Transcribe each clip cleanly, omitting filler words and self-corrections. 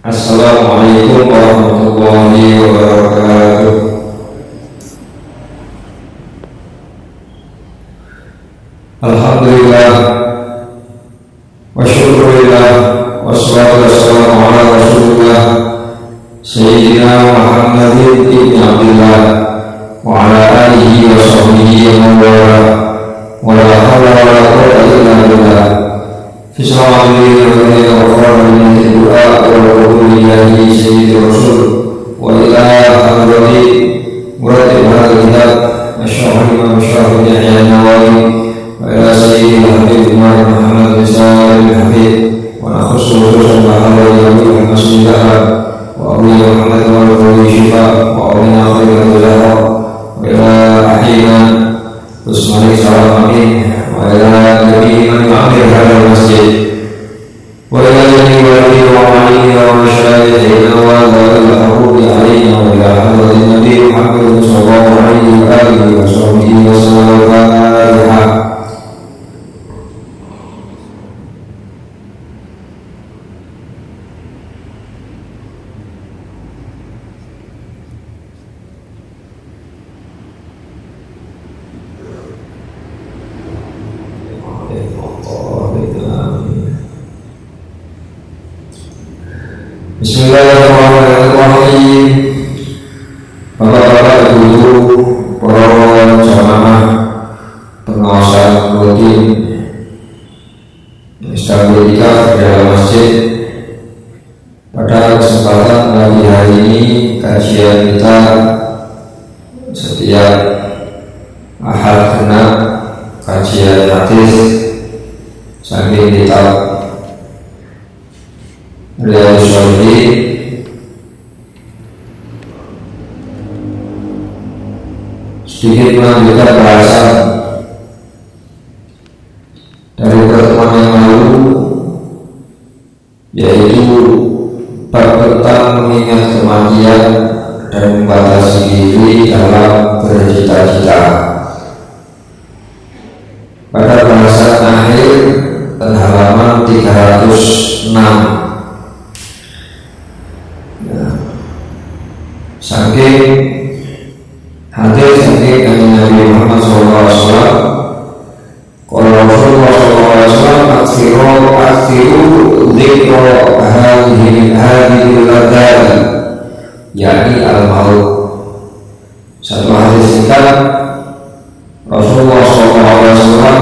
Assalamualaikum warahmatullahi wabarakatuh. Alhamdulillah wa syukurillah wassalatu wassalamu ala rasulillah Sayyidina Muhammadin ibn Abdillah wa ala alihi wa sahbihi wa mawala wa la hawla wa la quwwata illa billah fi sama'i wa la yaqrabu min du'a wa qulillahi sayyidil rasul wa ila hadrati muratib hadal kitab asy'ari wa masyarakat Yahya Nawawi wa ila sayyidil habib Muhammad bin Salim Habib wa nakhussu khususan bahwa yang masyidah wa abu Muhammad wa abu Syifa wa abu Nakhil wa ila akhina usmani salam amin wa ila nabi man ya'mir hadal masjid wa ila jami wali wa ma'ini wa masyayihina wa dhalil harubi alaina wa ila hadratin nabi Muhammad sallallahu alaihi wa alihi wa sahbihi wa sallam. Bismillahirrahmanirrahim. Bapak-bapak, ibu-ibu, para jamaah pengawasan rutin stabilitas di dalam masjid, pada kesempatan pagi hari ini kajian kita setiap Ahad genap kajian hadis saking kitab Riyadhus Shalihin. Sedikit melanjutkan bahasan dari pertemuan yang lalu, yaitu bab tentang mengingat kematian dan membatasi diri dalam bercita-cita. Pada bahasan akhir pada halaman 306, saking hadis saking Nabi Muhammad SAW, kalau Rasulullah SAW aksiru dzikra hadhihi al-ladhah, yakni al-maut. Satu hadis singkat, Rasulullah SAW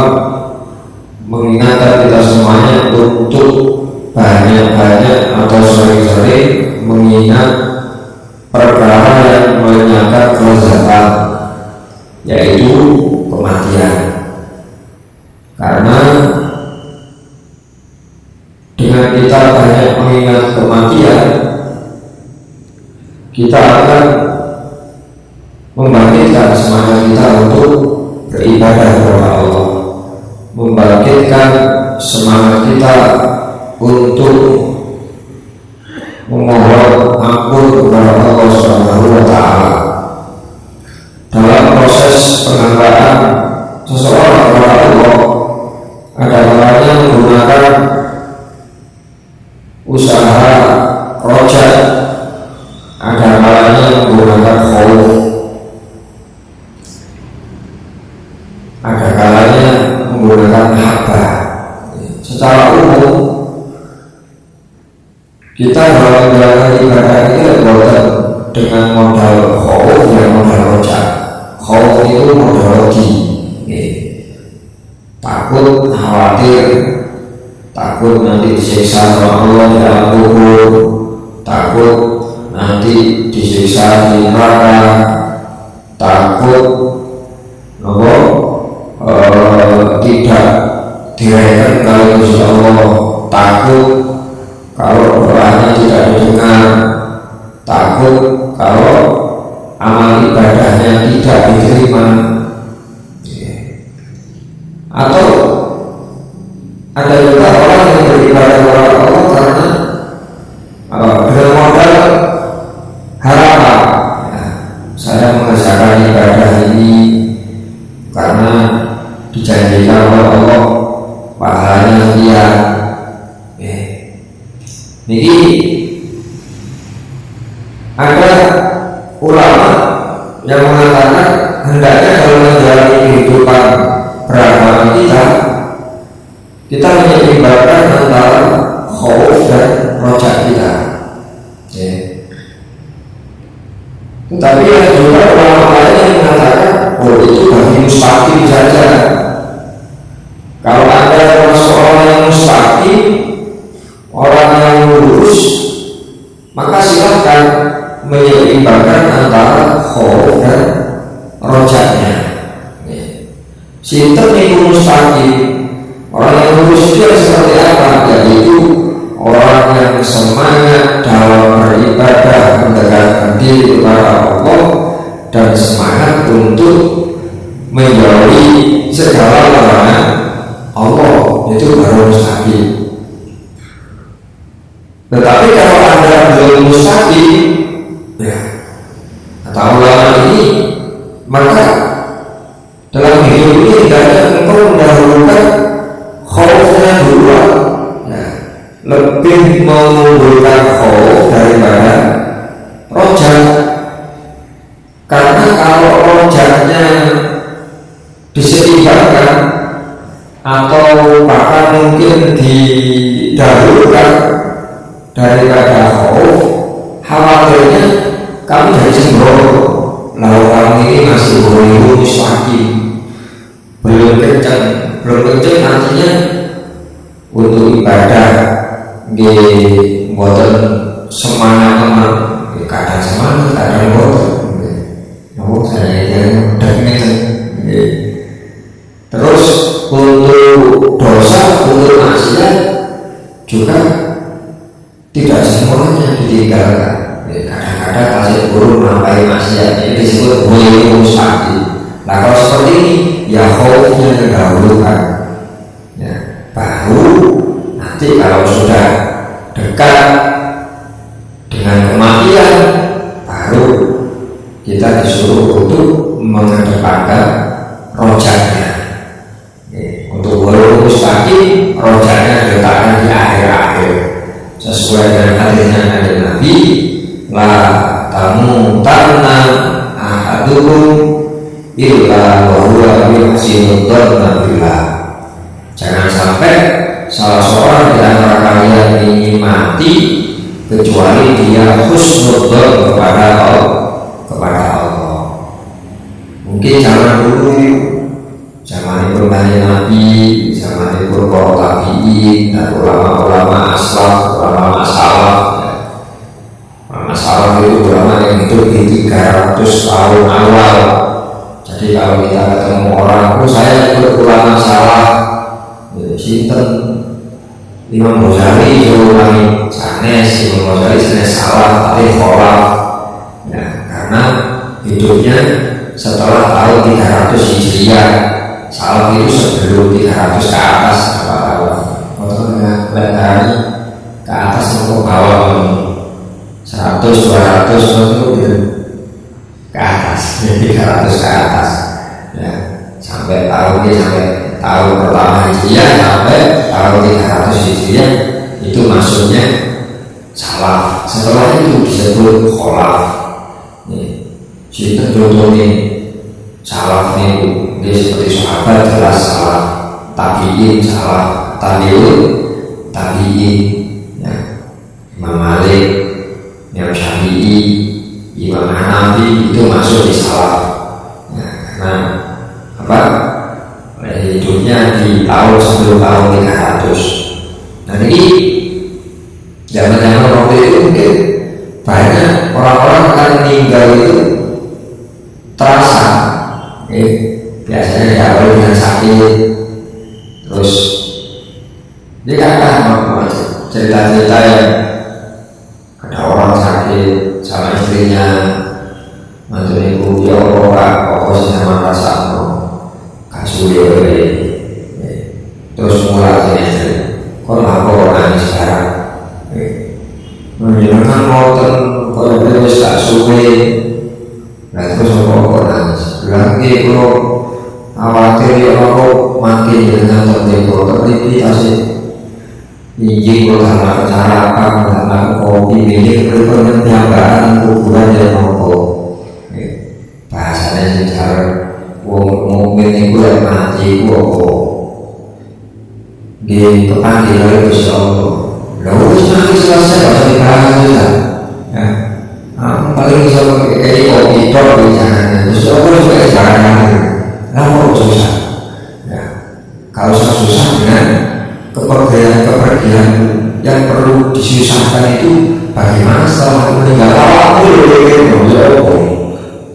mengingatkan kita semuanya untuk banyak-banyak atau sering-sering mengingat perkara yang menyenangkan kelezatan, yaitu kematian. Karena dengan kita banyak mengingat kematian, kita akan membangkitkan semangat kita untuk beribadah kepada Allah, membangkitkan semangat kita untuk memohon ampun kepada Allah Subhanahu wa Ta'ala. Dalam proses penghambaan seseorang kepada Allah, ada kalanya menggunakan usaha roja, ada kalanya menggunakan khauf, ada kalanya menggunakan haba. Secara umum kita dalam menjalankan ibadah ini bukan dengan modal khauf dan modal roja. Khauf itu modal roji, takut, khawatir, takut nanti disiksa oleh Allah di alam kubur, takut nanti disiksa di neraka, takut tidak direken kalau insya Allah, takut kalau doanya tidak didengar, takut kalau amal ibadahnya tidak diterima. Atau ada juga orang yang beribadah kepada Allah karena dengan modal harapan, saya mengerjakan ibadah ini karena dijanjikan oleh Allah pahalanya sekian. Niki yang mengatakan hendaknya dalam menjalani kehidupan beragama kita menyeimbangkan antara khauf dan roja kita. Ya. Tetapi ada juga ulama lain yang mengatakan, oh itu bagi mustaqim saja. Kalau Anda termasuk orang yang mustaqim, orang yang lurus, maka silahkan menyeimbangkan antara khauf dan rojanya. Sinten niku mustaqim, orang yang lurus itu seperti apa? Yaitu orang yang semangat dalam beribadah mendekatkan diri kepada Allah dan semangat untuk menjauhi segala larangan Allah, itu baru mustaqim. Tetapi kalau Anda belum mustaqim, ya, atau ulama ini, maka dalam hidup ini tidak ada engkau mendahulukan khaufnya duluan, ya, lebih mengunggulkan khauf daripada roja. Karena kalau rojanya diseimbangkan atau bahkan mungkin didahulukan daripada khauf, khawatirnya kamu jadi sembrono. Lalu kamu ini masih belum mustaqim, belum kencang artinya untuk ibadah di boten semangat teman, kadang semangat, kadang boten. Namun saya terus untuk dosa, untuk maksiat juga tidak semuanya ditinggalkan. Kadang-kadang masih buruk menampai maksiat, ini disebut boleh mustaqim. Nah kalau seperti ini, ya khaufnya didahulukan, ya, baru nanti kalau sudah dekat dengan kematian, baru kita disuruh untuk mengedepankan rojanya. Untuk boleh mustaqim, rojanya diletakkan di akhir-akhir sesuai dengan hadisnya dari Nabi, la tamutanna ahadukum illa wa huwa yuhsinu dzanna billah. Jangan sampai salah seorang di antara kalian ingin mati kecuali dia husnudzon kepada Allah. Mungkin zaman dulu, zaman berbanyak Nabi, zaman para tabi'in dan ulama-ulama aslaf, ulama salaf. Masalah itu ulama yang hidup di 300 tahun awal. Jadi kalau kita ketemu orang, saya ikut ulama salah, sinten Imam Ghazali ulangi sanes, Imam Ghazali sanes salah tapi kholaf, ya, karena hidupnya setelah tahun 300 Hijriah. Salah itu sebelum 300 ke atas, apa tahu? Maksudnya dari ke atas atau ke bawah, 100, 200 itu ke atas, 300 ke atas, ya, sampai tahun pertama Hijriah sampai tahun 300 Hijriah itu maksudnya salaf. Setelah itu disebut kholaf. Kita contohnya salaf ini seperti sahabat jelas salaf, tabi'in salaf, tabi'in, ya, Imam Malik, Imam Syafi'i, Imam Hanafi itu masuk di salaf, ya, karena apa? Hidupnya di tahun sebelum tahun 300. Nah ini zaman-zaman waktu itu mungkin banyak orang-orang akan meninggal itu terasa, biasanya diawali dengan sakit, terus dia katakan cerita-cerita yang ada orang sakit sama istrinya, mantu ibu dia orang sih sama rasa kasih terus mulai kok aku nangis sekarang, menjelaskan motor kalau dia bisa suwe. Nah terus aku nangis lagi, kalau khawatir ya aku makin dengan tertentu ini kasih biji kalau sama sarapan, sama kopi, biji berikutnya penyampaian kuburan yang mau mati ku apa di kepanggil oleh Gusti Allah. Lalu mati selesai kok dibahas ya. Ya, paling bisa kayak kopi tok di sana. Gusti Allah juga jarang. Lalu susah. Ya, kalau susah dengan kepergian yang perlu disusahkan itu bagaimana setelah meninggal aku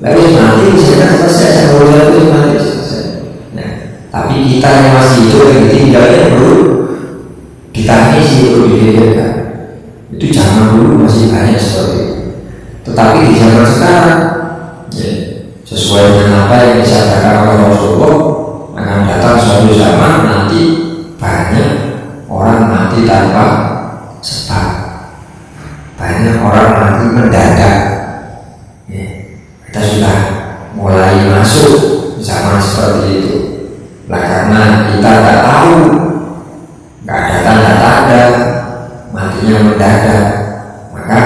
lalu mati misalnya selesai itu mati selesai. Nah, tapi kita yang masih hidup yang ditinggalnya perlu ditangisi, perlu dipikirkan. Itu zaman dulu masih banyak seperti itu. Tetapi di zaman sekarang ya, sesuai dengan apa yang disampaikan oleh Rasulullah, akan datang suatu zaman nanti banyak orang mati tanpa sebab, banyak orang mati mendadak. Ya, kita sudah mulai masuk zaman seperti itu. Nah, karena kita nggak tahu, nggak ada tanda-tanda matinya mendadak, maka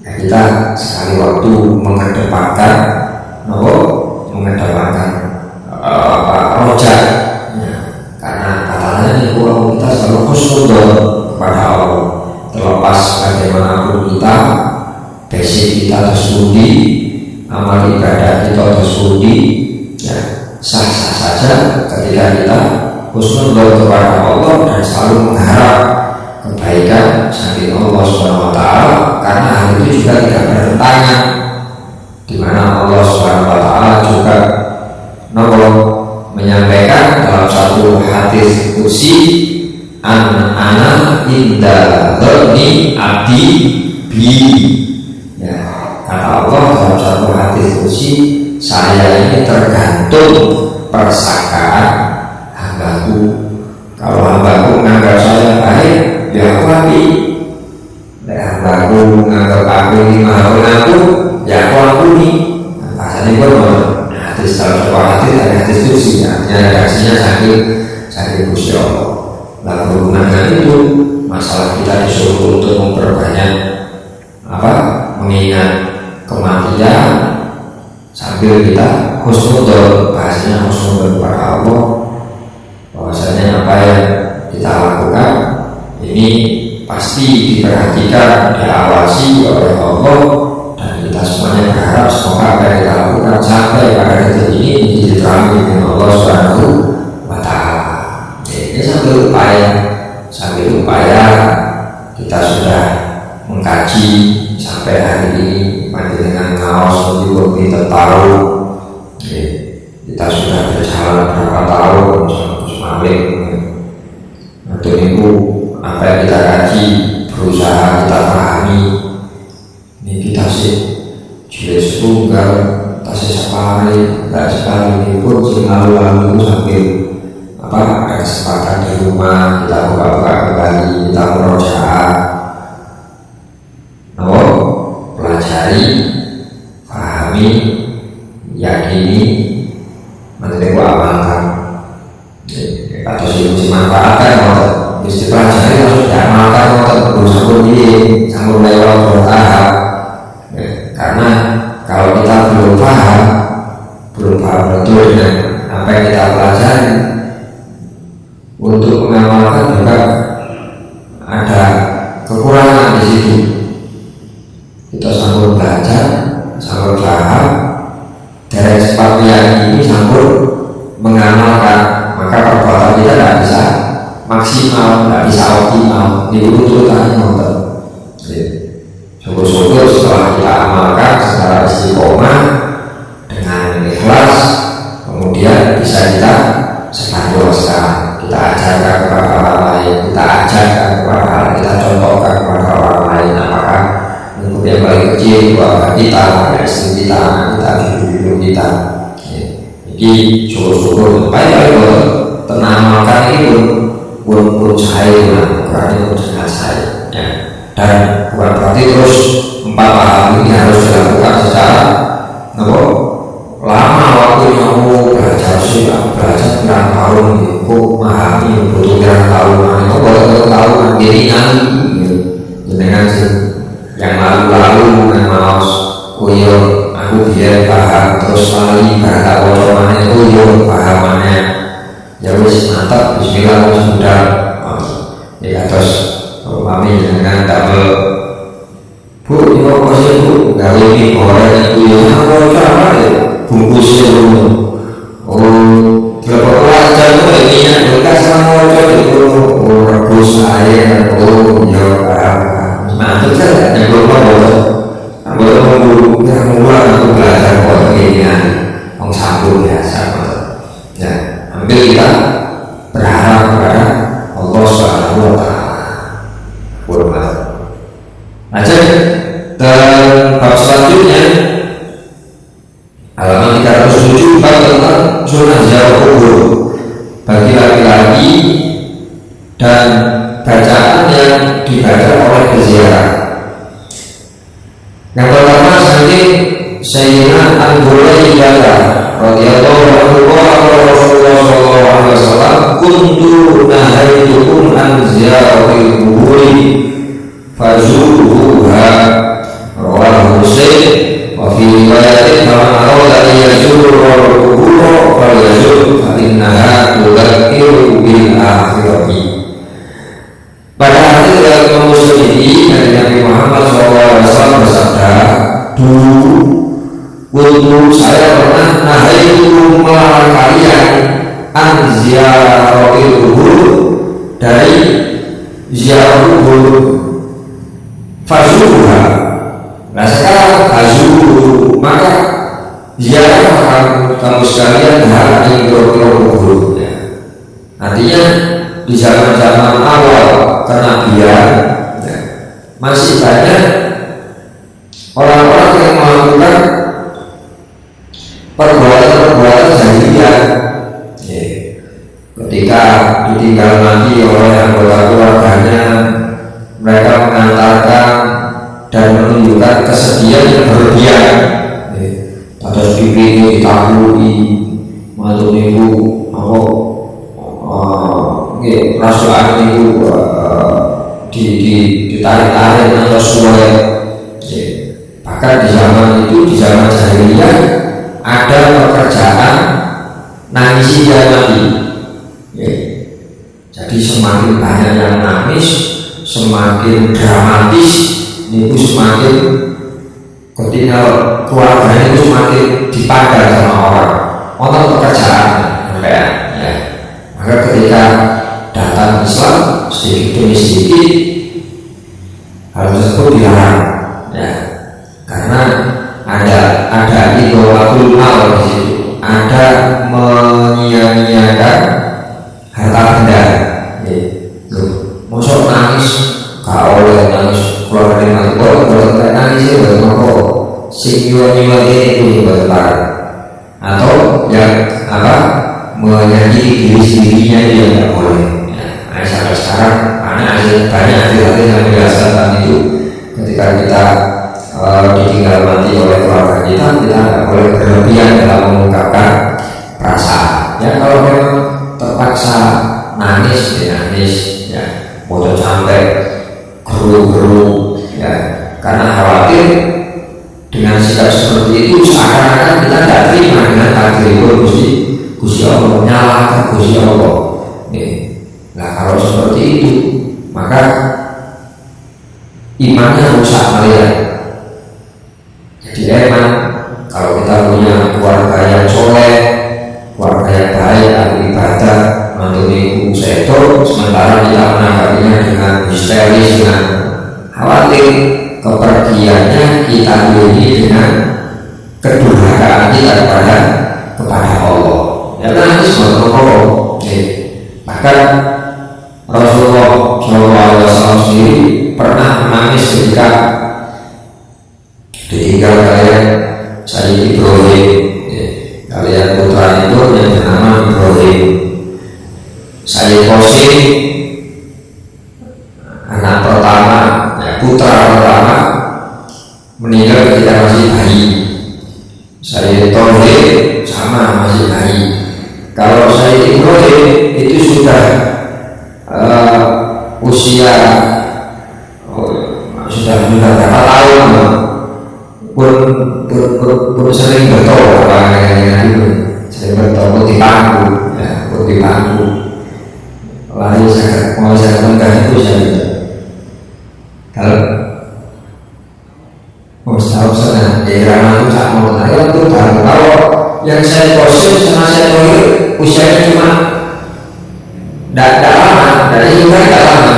ya kita sekali waktu mengedepankan rojak. Karena katanya kita selalu husnudon kepada Allah. Terlepas bagaimanapun kita, basic kita tersebut, amal ibadah kita tersebut, ya sah-sah saja ketika kita husnudon kepada Allah dan selalu mengharap kebaikan saking Allah SWT, karena hal itu juga tidak bertentangan, di mana Allah SWT juga menyampaikan dalam satu hadis qudsi, ana inda dzanni abdi bi. Ya, kata Allah dalam satu hadis qudsi, saya ini tergantung persangkaan hambaku. Kalau hambaku menganggap saya baik, ya aku baik. Dan hambaku menganggap aku ini maha pengatur, ya aku ampuni. Bahasanya hadis dalam sebuah hadis ada hadis qudsi, artinya reaksinya sakit Gusti Allah. Lalu berhubungan dengan itu, masalah kita disuruh untuk memperbanyak mengingat kematian sambil kita husnudon, bahasanya husnudon kepada Allah, bahwasanya apa yang kita lakukan ini pasti diperhatikan, diawasi oleh Allah, dan kita semuanya berharap semoga apa yang kita lakukan sampai pada detik ini diterima dengan Allah Subhanahu wa Ta'ala. Ini sambil upaya kita sudah mengkaji sampai hari ini, dengan ngaos untuk kita tahu kita sudah berjalan berapa tahun semakin untuk itu apa yang kita kaji, berusaha kita pahami. Ini kita sih jilid setunggal, kita sih sekali, tidak sekali ini pun lalu sambil ada kesempatan di rumah kita buka-buka kembali, kita murojaah, pelajari, pahami, yakini, nanti amalkan. Atau sih manfaatkan, mesti pelajari harus diamalkan, berusaha ini sambil lewat bertahap. Karena kalau kita belum paham betul dengan apa yang kita pelajari, untuk mengamalkan juga ada kekurangan di situ. Kita sambil belajar, sambil paham, dari sepatutnya ini sambil mengamalkan, maka perbuatan kita tidak bisa maksimal, tidak bisa optimal. Diurutannya nonton. Syukur-syukur setelah kita amalkan secara istiqomah dengan ikhlas, kemudian bisa kita sebarluaskan, kita ajarkan kepada orang lain, kita ajarkan kepada orang, kita contohkan kepada orang lain. Apakah lingkup yang paling kecil keluarga kita, istri kita, cucu kita. Jadi syukur-syukur baik-baik tenamalkan itu pun saya, kurangnya pun sangat saya. Dan bukan berarti terus 4 tahun ini harus dilakukan secara lama waktunya. Belajar sih, belajar berapa tahun itu, memahami butuh berapa tahun, boleh tahunan diri nanti dengan yang lalu yang maus kuyon aku biar paham terus lali bahasa wacomannya itu yo pahamannya ya wis mantap bismillah sudah ya terus mami dengan double bu ini apa sih bu gawe ini goreng itu ya apa apa ya bungkusnya dulu berapa wajar itu ini yang dekat sama wajar itu rebus air ya paham mantap saja yang belum wajar belum yang mulai aku belajar kok ini orang sambung biasa ya ambil kita berharap kepada Allah Subhanahu wa Ta'ala. Hormat. Aja dan bab selanjutnya halaman 307 bab tentang sunnah ziarah kubur bagi laki-laki dan bacaan yang dibaca oleh peziarah. Yang pertama saking Sayyidina Al-Hurairah radhiyallahu anhu Rasulullah sallallahu alaihi wasallam kuntu nahaitukum an ziyaratil quburi fazuruha rawahu Muslim wa fi riwayatin man arada an yazura al-qubur falyazur fa innaha tudzakiru bil akhirati. Pada hadis dari Imam Muslim ini dari Nabi Muhammad SAW bersabda, dulu untuk saya pernah nahaitu melarang kalian an ziaratil kubur dari ziarah kubur fazuruha. Nah sekarang fazuru maka ziarah kamu sekalian hari kubur. Artinya di zaman-zaman awal kenabian ya, masih banyak orang-orang yang melakukan perbuatan-perbuatan jahiliyah ya. Ketika ditinggal mati oleh anggota keluarganya, mereka mengantarkan dan menunjukkan kesedihan yang berlebihan ya. Terus dipilih, ditakui mantu ibu rasulan itu ditarik-tarik atau suai. Bahkan di zaman itu, di zaman jahiliyah ada pekerjaan nangisi dan mati. Jadi semakin banyak yang nangis, semakin dramatis, itu semakin ketika keluarganya itu semakin dipandang sama orang. Orang pekerjaan, ya. Maka ketika datang Islam sedikit demi sedikit hal tersebut dilarang ya, karena ada idolatul mal di situ, ada menyia-nyiakan harta benda ya. Mosok nangis gak oleh nangis keluar dari mati boleh nangis ya boleh nopo sing nyuwun itu boleh atau yang menyakiti diri sendirinya itu yang tidak boleh. Nah, sampai sekarang banyak hadis yang menjelaskan tentang itu. Ketika kita ditinggal mati oleh keluarga kita tidak boleh berlebihan dalam mengungkapkan perasaan. Ya kalau memang terpaksa nangis, ya nangis, ya bodoh sampai geru-geru, ya karena khawatir dengan sikap seperti itu seakan-akan kita tidak terima dengan takdir itu Gusti Allah, menyalahkan Gusti Allah. Nah kalau seperti itu maka imannya rusak melihat. Jadi emang kalau kita punya keluarga yang soleh, keluarga yang baik, ahli ibadah, mantunya setor, sementara kita menanggapinya dengan histeris, dengan khawatir kepergiannya, kita ini dengan kedurhakaan kita kepada Allah. Ya nangis berkokok. Bahkan Rasulullah SAW sendiri pernah menangis ketika ditinggal kalian Sayyid Ibrahim. Kalian putra itu yang bernama Ibrahim. Sayyid Qasim anak pertama, putra pertama meninggal ketika masih bayi. Sayyid Tauhid sama masih bayi. Kalau Sayyid Ibrahim itu sudah usia sudah berapa tahun pun sering bertolak apa itu sering bertolak di pangku ya di pangku lalu saya mau saya tengah itu saya kalau tahu sana daerah itu sama saya itu tahu kalau yang saya proses sama saya tohir usianya cuma tidak lama dari juga tidak lama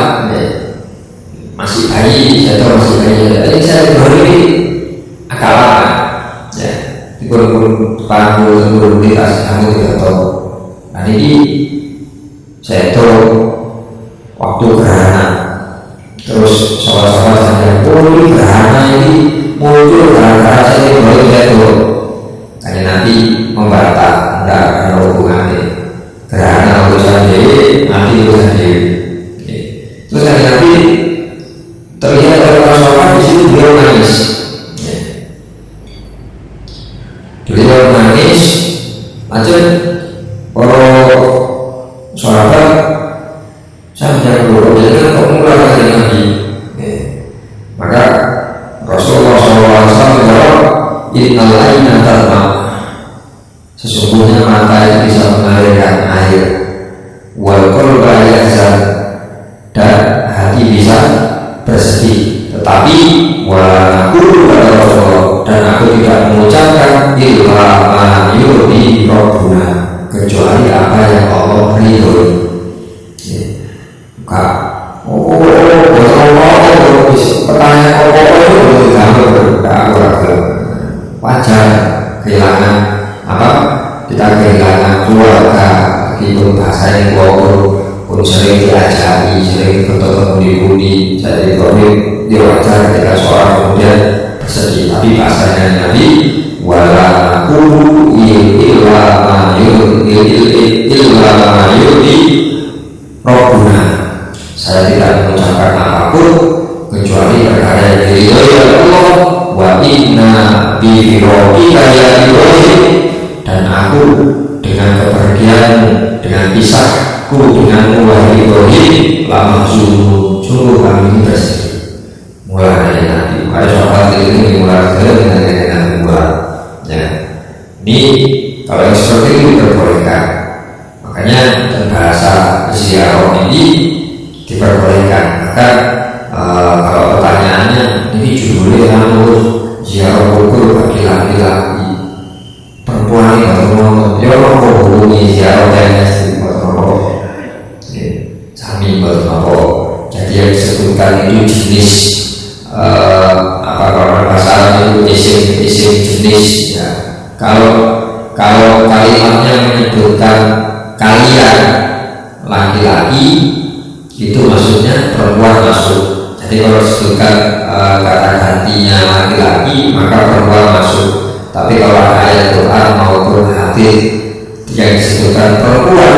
masih bayi saya tahu masih bayi jadi saya baru ini agak lama ya dikurung panggung di tas kamu tidak tahu nah ini saya tahu waktu gerhana terus soal-soal saya ini gerhana ini muncul gara-gara saya baru saya tahu hanya nanti membantah tidak ada hubungannya gerhana urusan diri nanti urusan diri terus nanti terlihat oleh para sahabat di situ beliau nangis. Beliau nangis, lanjut para sahabat sampai dulu jadi kok mulai dari Nabi. Maka Rasulullah SAW menjawab, Innal aina tarma. Sesungguhnya mata itu bisa mengalirkan air, wal qalba yahzan, dan hati bisa bersedih, tetapi walaku kata Rasulullah dan aku tidak mengucapkan illa ma yurdi rabbuna kecuali apa yang Allah ridhoi. Bukan pertanyaan itu wajar kehilangan apa kita kehilangan keluarga meskipun bahasanya pun sering diajari, sering bertemu di budi, jadi dia wajar ketika seorang kemudian bersedih. Tapi bahasanya Nabi, walaku illa mayurdi Rabbuna. Saya tidak mengucapkan apapun kecuali perkara yang diridhoi oleh Allah. Wa inna bi firaqika ya Ibrahim, dan aku dengan kepergianmu, dengan pisahku denganmu wahai Ibrahim, lama sungguh kami ini bersedih. Mulai dari Nabi, ada sahabat ini mulai dengan mulai. Ya, ini kalau yang seperti itu diperbolehkan. Makanya bahasa ziarah ini diperbolehkan. Maka kalau pertanyaannya ini judulnya harus ziarah kubur bagi laki-laki, perempuan ini ngomong, ya orang menghubungi ziarah dan sami berapa. Jadi yang disebutkan itu jenis apa kalau bahasa itu isim jenis. Ya. Kalau kalimatnya menyebutkan kalian laki-laki itu maksudnya perempuan masuk. Jadi kalau disebutkan kata gantinya laki-laki maka perempuan masuk. Tapi kalau ayat Quran maupun hadis yang disebutkan perempuan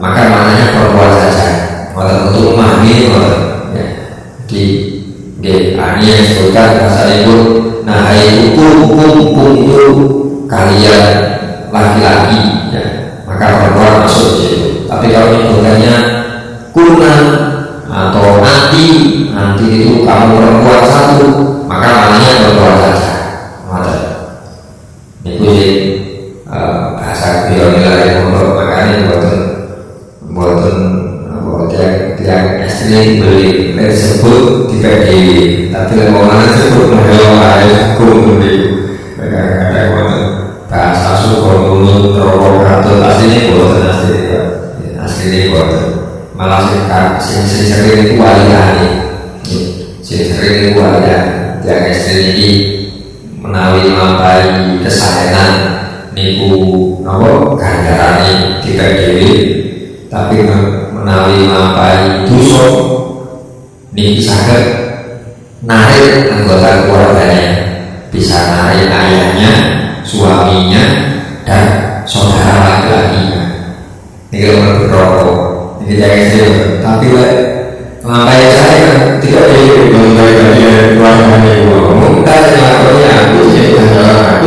maka maknanya perempuan saja. Untuk memahami ya. Di ini yang disebutkan bahasa ibu. Nah hukum itu kalian laki-laki ya. Maka perempuan masuk di situ. Tapi kalau disebutkannya kuna atau nanti itu kamu perempuan satu maka maknanya perempuan saja. Itu sih bahasa beliau nilai untuk makanya buatan yang asli beli tersebut di PDW tapi lembaga tersebut mengelola ada hukum kadang-kadang bahasa suku mulut rokok atau aslinya buatan aslinya buatan malah sering itu walian sering itu walian yang asli ini menawi mampai kesayangan niku nopo ganjarane kita dewi tapi menawi mampai dosa niki saged narik anggota keluarganya, bisa narik ayahnya, suaminya, dan saudara laki-lakinya. Niki berrokok, niki jangan tapi mampai saya tidak dari keluarganya ngomong tanya aku sih aku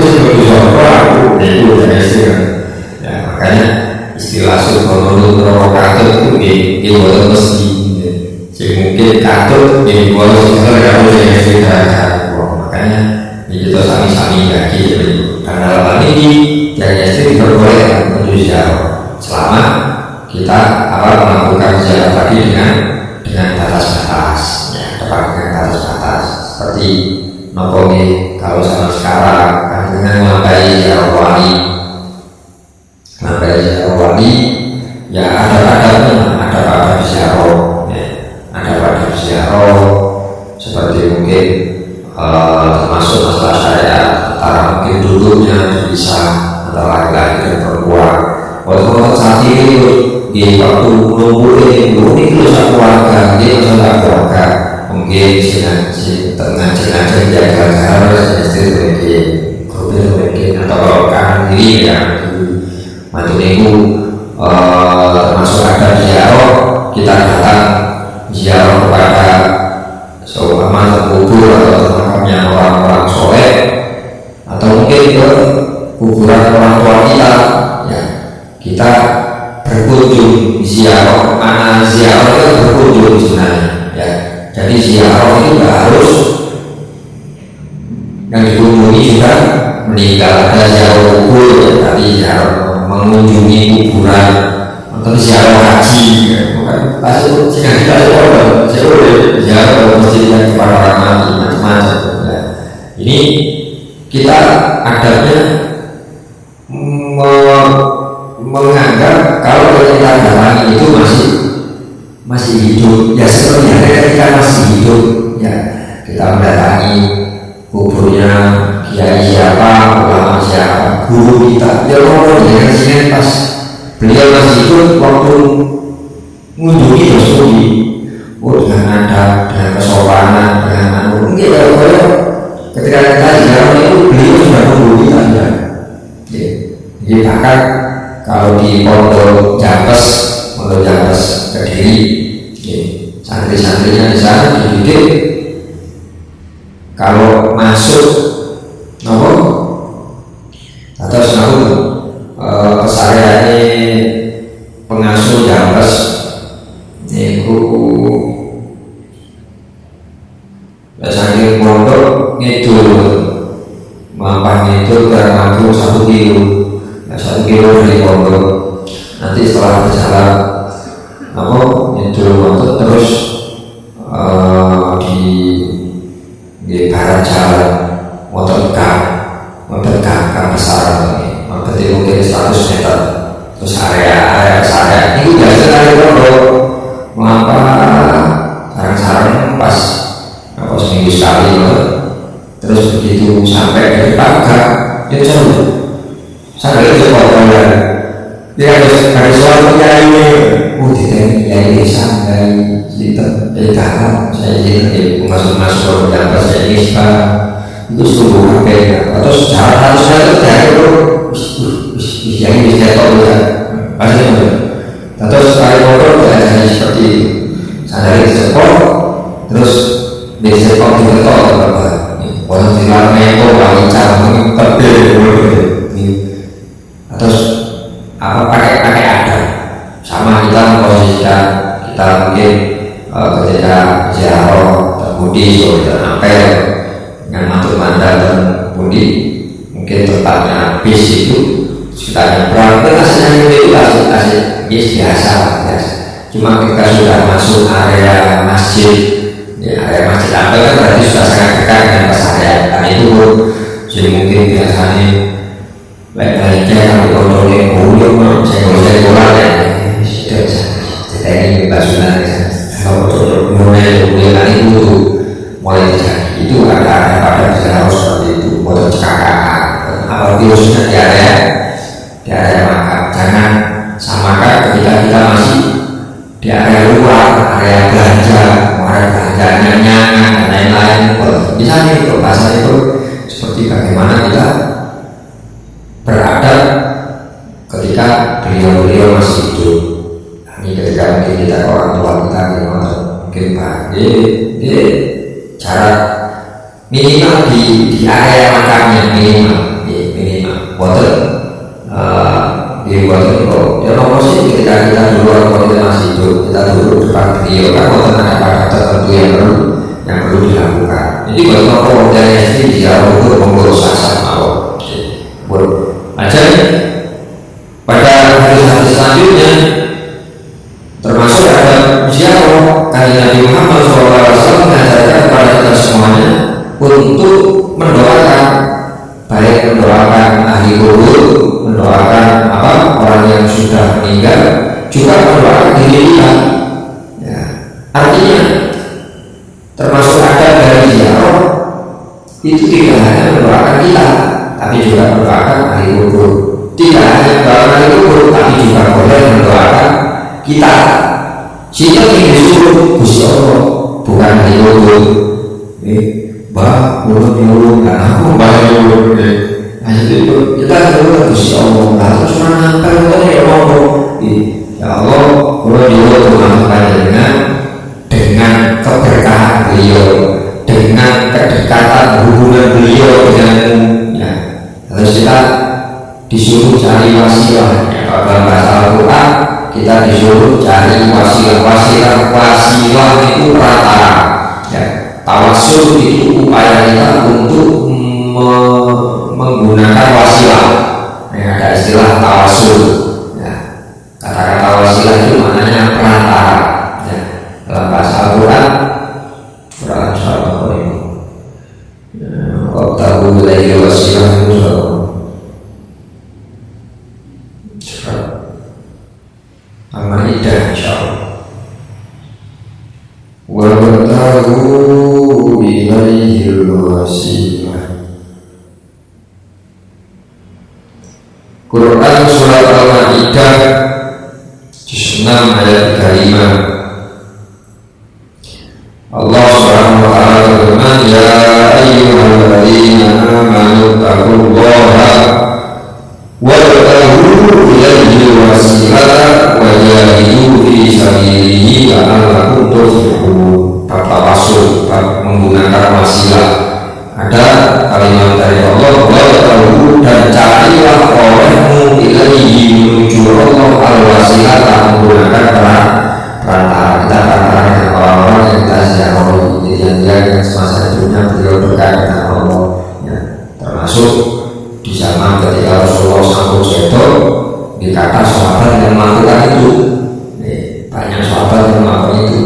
itu ya makanya istilah subhanallah provokator itu di bawah mesti mungkin katut di bawah sekitar kamu yang makanya Ini kita sami-sami lagi. Dan dalam hal ini Kiai Yasin diperbolehkan untuk ziarah selama kita melakukan ziarah tadi dengan batas-batas, ya, tepat dengan batas-batas. Seperti nopoge kalau zaman sekarang kan dengan melampai ziarah wali, ya ada ziarah, ya, ada pada ziarah seperti mungkin termasuk masalah syariat antara mungkin duduknya bisa antara laki-laki dan perempuan. Waktu saat ini di waktu menunggu ini satu keluarga, dia masalah keluarga mungkin tengah jenazah jaga-jaga istri mungkin grupnya mungkin atau kalau kan diri ya mati minggu termasuk ada ziarah, kita datang ziarah kepada seumpama kubur atau makamnya orang-orang soleh atau mungkin ke kuburan orang tua kita, ya, kita berkunjung ziarah. Mana ziarah itu berkunjung sebenarnya, ya. Jadi ziarah itu nggak harus yang dikunjungi sudah meninggal. Ada ziarah kubur, ya, tapi ziarah mengunjungi kuburan atau ziarah haji, ya, bukan asal jika kita ziarah masjid yang kepada orang mati macam-macam, ya. Ini kita adabnya menganggap kalau kita datangi itu masih hidup, ya seperti ketika masih hidup, ya, kita mendatangi kuburnya kiai siapa, ulama siapa, guru kita, ya orang yang sini pas beliau masih hidup waktu mengunjungi bersuci, dengan adab, dengan kesopanan, dengan mungkin kalau ketika kita ziarah itu beliau sudah mengunjungi kita, ya. Jadi bahkan kalau di pondok Jambes Kediri, ya, santri-santrinya di sana dididik kalau masuk atau selalu pesariannya pengasuh Jambes itu saking pondok ngidul mampang itu dari Madu 1 kilo, ya, 1 kilo dari pondok. Nanti setelah berjalan ngidul waktu terus di barat jalan motor gang besar ini, berarti mungkin 100 meter. Terus area ini biasa dari pondok mengapa sarang-sarang pas seminggu sekali, terus begitu sampai di depan gang dia jauh sampai itu pokoknya dia harus suatu kiai kiai sampai dari kakak saya jadi masuk dapat saya ini itu sungguh apa atau secara harusnya terjadi yang ini saya tahu ya pasti atau sekali motor saya seperti itu sadari sepot terus di sepot itu tahu apa orang silamnya itu wanita terus apa pakai ada sama kita memposisikan kita mungkin ketika ziarah termudi sudah sampai dengan mantul mandal dan budi mungkin tempatnya bis itu sekitarnya berapa hasilnya itu asik biasa cuma kita sudah masuk area masjid, ya, area masjid apa kan berarti sudah sangat dekat dengan pesarian dan itu jadi mungkin biasanya baik-baiknya kalau kontrolnya buluk saya kurang ya kita ini bebasunan kalau mulai itu mulai terjadi itu ada pada sejarah seperti itu motor cekakakan apalagi khususnya di area makam. Jangan samakan ketika kita masih di area luar, area belanja nyanyi dan lain-lain. Misalnya itu bahasa itu seperti bagaimana kita beradab ketika beliau masih hidup. Ini ketika mungkin kita orang tua kita mungkin ini cara minimal di area makamnya minimal water di water itu ya nomor sih ketika kita dulu kalau kita masih hidup kita duduk depan beliau kan water ada pada tertentu yang perlu dilakukan Jadi kalau kau dari SD ziarah kubur mengurus asal mau, aja pada hari-hari selanjutnya termasuk ada ziarah karena Nabi Muhammad SAW mengajarkan kepada kita semuanya untuk mendoakan, baik mendoakan ahli kubur, mendoakan orang yang sudah meninggal, juga mendoakan diri kita. Ya, artinya termasuk adab dari ziarah itu tidak hanya mendoakan kita, tapi juga mendoakan ahli kubur. Tidak hanya mendoakan ahli kubur, tapi juga boleh mendoakan kita. Sehingga yang disuruh Gusti Allah, bukan ahli kubur. Bah, mulut karena aku bah mulut. Nah itu kita harus Gusti Allah. Lalu cuma nampel kita ya Allah. Ya Allah, kalau dia mengamalkan dengan keberkahan beliau, dengan kedekatan hubungan beliau denganmu, ya harus kita disuruh cari wasilah. Ya, kalau dalam bahasa Al-Quran kita disuruh cari wasilah itu perantara. Ya, tawasul itu upaya kita untuk menggunakan wasilah. Nah, ada istilah tawasul. Ya, kata-kata wasilah itu maknanya perantara. Ya, dalam bahasa Al-Quran Quran sahabat ini tahu lagi wasilah itu Al-Maidah insyaallah. Wa tahu ilaihi wasilah. Quran surat Al-Maidah juz 6 ayat 35. Allah Subhanahu wa taala berfirman, ya ayyuhalladzina amanu taqullaha wabtaghu ilaihi wasilata wa jahidu fi sabilihi la'allakum tuflihun. Bab tawasul, bab menggunakan wasilah. Ada kalimat dari Allah, wabtaghu, dan carilah olehmu ilaihi, menuju Allah al-wasilata, menggunakan perantara. Kita perantara dengan orang-orang yang kita ziarahi, jadi yang semasa hidupnya beliau dekat dengan Allah. Ya, termasuk di zaman ketika Rasulullah sambut setor, dikata sahabat yang melakukan itu. Banyak sahabat yang melakukan itu.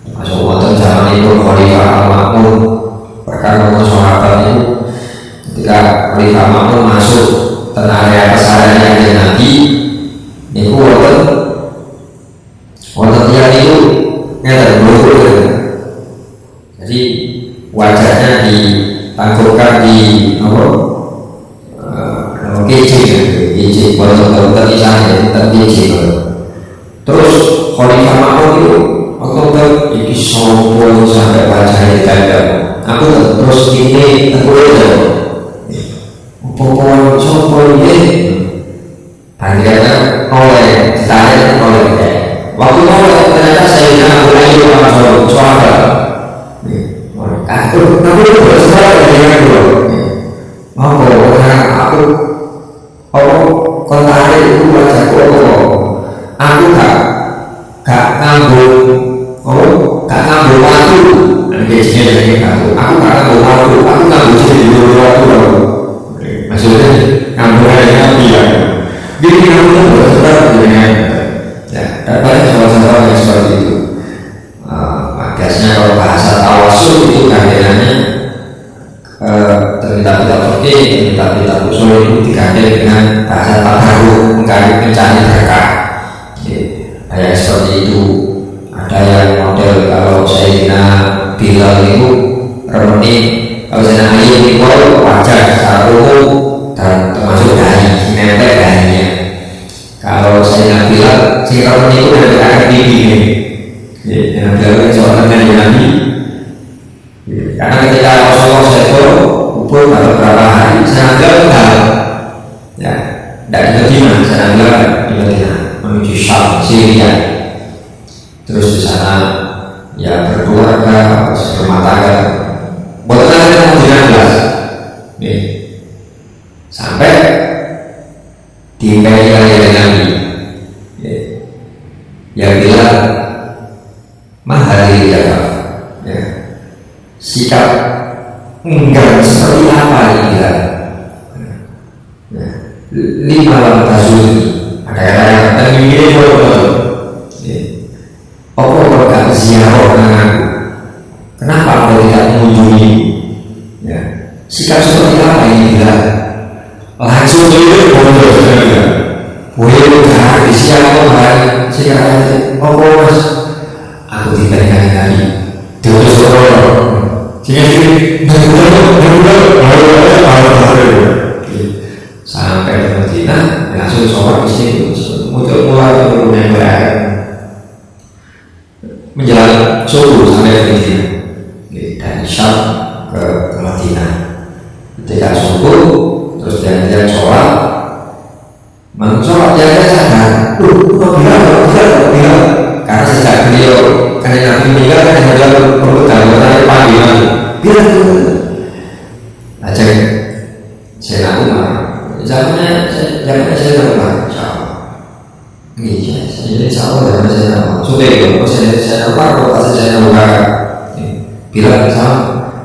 Termasuk waktu zaman itu Khalifah Al-Ma'mun, bahkan sahabat itu ketika Khalifah Al-Ma'mun masuk ke area kesalahannya Nabi, itu wonten tiang itu ngeten blur. Jadi wajahnya ditangguhkan di kecil wonten isane kecil. Terus Khalifah Ma'mun itu aku iki sopo sampai wajahnya ditandang. Aku terus ini terus opo sopo iki akhirnya oleh ditanya oleh waktu ternyata saya Abu Ayyub al-Ansari. Aku bersepakat dengan dulu. Aku kontak itu wajahku. Aku gak ngambung waktu. Biasanya dari aku gak ngambung waktu. Aku ngambung jadi waktu. Maksudnya ngambung hanya bilang. Jadi ngambung bersepakat dengan. Ya, dan banyak sahabat-sahabat yang seperti itu. Biasanya kalau bahasa tawasul itu gandengannya kitab-kitab fikih, kitab-kitab usul itu digandeng dengan bahasa tabarruk, mencari berkah. Kayak seperti itu. Ada yang model kalau Sayyidina Bilal itu remeni, kalau Sayyidina Ali itu wajah secara umum dan termasuk dahi, nempel dahinya. Kalau saya bilang si kawan itu dari akan tinggi, yang bilang soal dengan Nabi. Karena ketika Rasulullah SAW ukur kalau berapa hari saya gagal, ya, tidak di Medina, saya gagal di Medina menuju Syam, Syria. Terus di sana ya berkeluarga, berumah tangga. Buat yang mau sampai di kaya Nabi, ya bilang mahal ya, sikap lima lam tasudi. Ada kata-kata ini boleh. Apa kau tak ziarah dengan aku? Kenapa kau tidak mengunjungi? Ya. Sikap seperti apa ini bila langsung itu boleh bergerak di siang hari sekarang mas aku tidak ingat lagi terus sampai ke Madinah langsung sholat di situ untuk mulai menembak menjelang subuh sampai ke Madinah dari Syam ke Madinah. Ketika subuh terus jalan-jalan sholat mensolat jalan sadar bilang karena sejak beliau karena Nabi meninggal kan beliau perlu dalam pagi bilang aja saya Umar zamannya saya Umar iya jadi sama zaman saya Umar sudah itu saya Umar kalau saya Umar bilang sama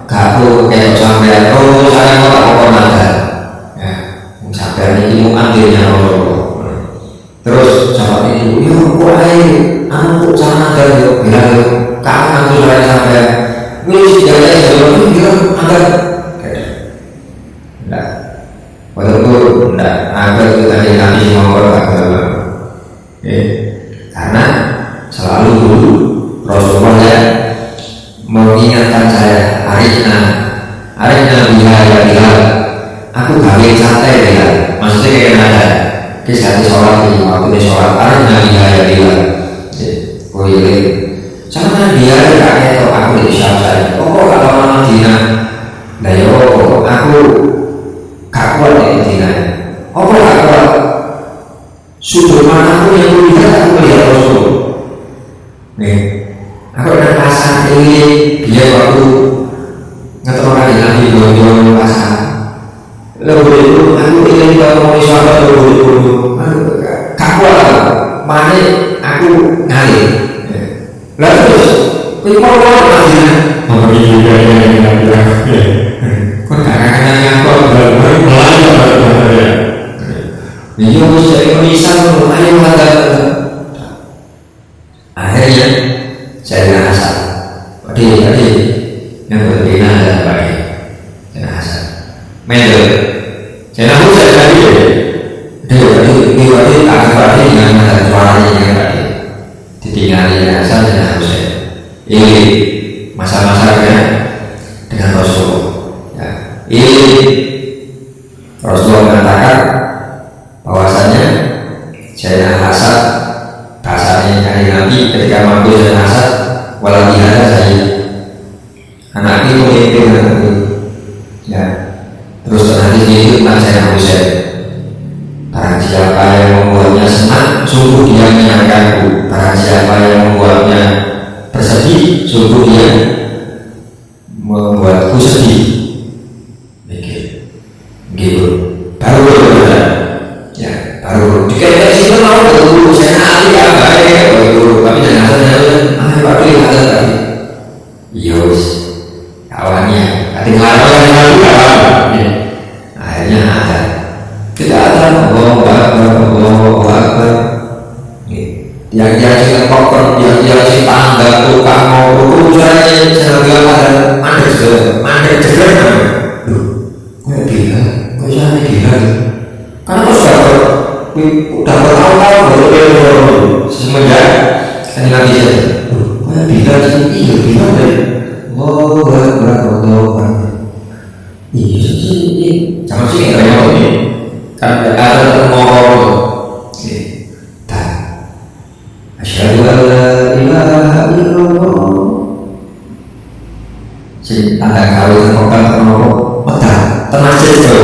kamu kayak sampai saya mau nada ya sampai ini mau ambilnya terus sahabat itu yuk anu sana ada bilang kamu saya sampai wis jalan jalan bilang ada enggak walaupun enggak ada kita nanti mau beragama karena selalu dulu Rasulullah ya mengingatkan saya Arifna Bilal aku gawe santai Bilal maksudnya kayak nada kisah sholat di waktu sholat Arifna Bilal boleh sama dia tidak tahu aku di saya kok kalau Madinah nah yo aku kakuat di Madinah kakuat sudut mana aku yang melihat aku melihat Rasul nih aku ada pasang ini dia waktu ngetrol lagi nanti jual pasang lalu itu aku ingin kalau mau sholat dulu kakuat mana aku ngalih lalu terus kita mau Madinah kok kakak-kakaknya kok melayu ini harus dari Indonesia ayo ada akhirnya saya ngerasa tadi yang berbeda dan baik saya ngerasa mendel saya namun saya tadi dia tak seperti dengan suaranya yang tadi ditinggali rasa dan harus ini masa-masanya dengan Rasul ya. Ini Rasulullah mengatakan bahwasanya saya Hasan bahasanya dari Nabi ketika mampu saya Hasan walau ada saya anak itu memimpin anakku ya terus nanti itu saya Husain barang siapa yang membuatnya senang sungguh dia menyenangkanku barang siapa yang membuatnya bersedih sungguh dia membuatku sedih gitu baru ya baru dikira situ mau dulu saya ahli ya baik baru tapi jangan baru ada tadi yos kawannya ketinggalan akhirnya ada tidak ada Allah Akbar yang jadi kokon yang si tangga tukang mau urusan saya bilang ada mandek juga kok gila kok saya gila karena udah bertahun-tahun baru semenjak kan lagi saya kok gila sih iya gila deh Allah iya sih jangan sih kayak ini kan ada ngomong asyhadu an la ilaha illallah si tanda kawin orang ngomong mata tenang saja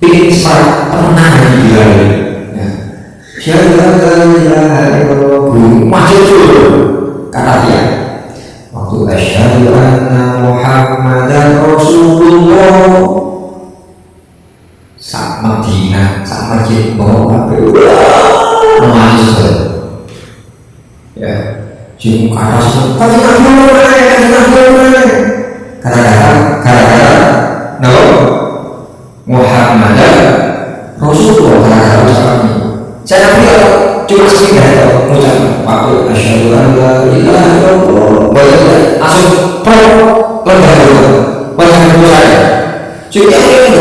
ingin semangat tenang di bilang asyhadu an la ilaha illallah masuk dulu kata dia waktu asyhadu anna muhammadan rasulullah sak Madinah sak masjid mau kabeh nangis ya sing atas tapi gara-gara no Muhammad Saya bilang cuma sekedar mengucap waktu asyhadu an la ilaha illallah langsung lembaga saya juga ini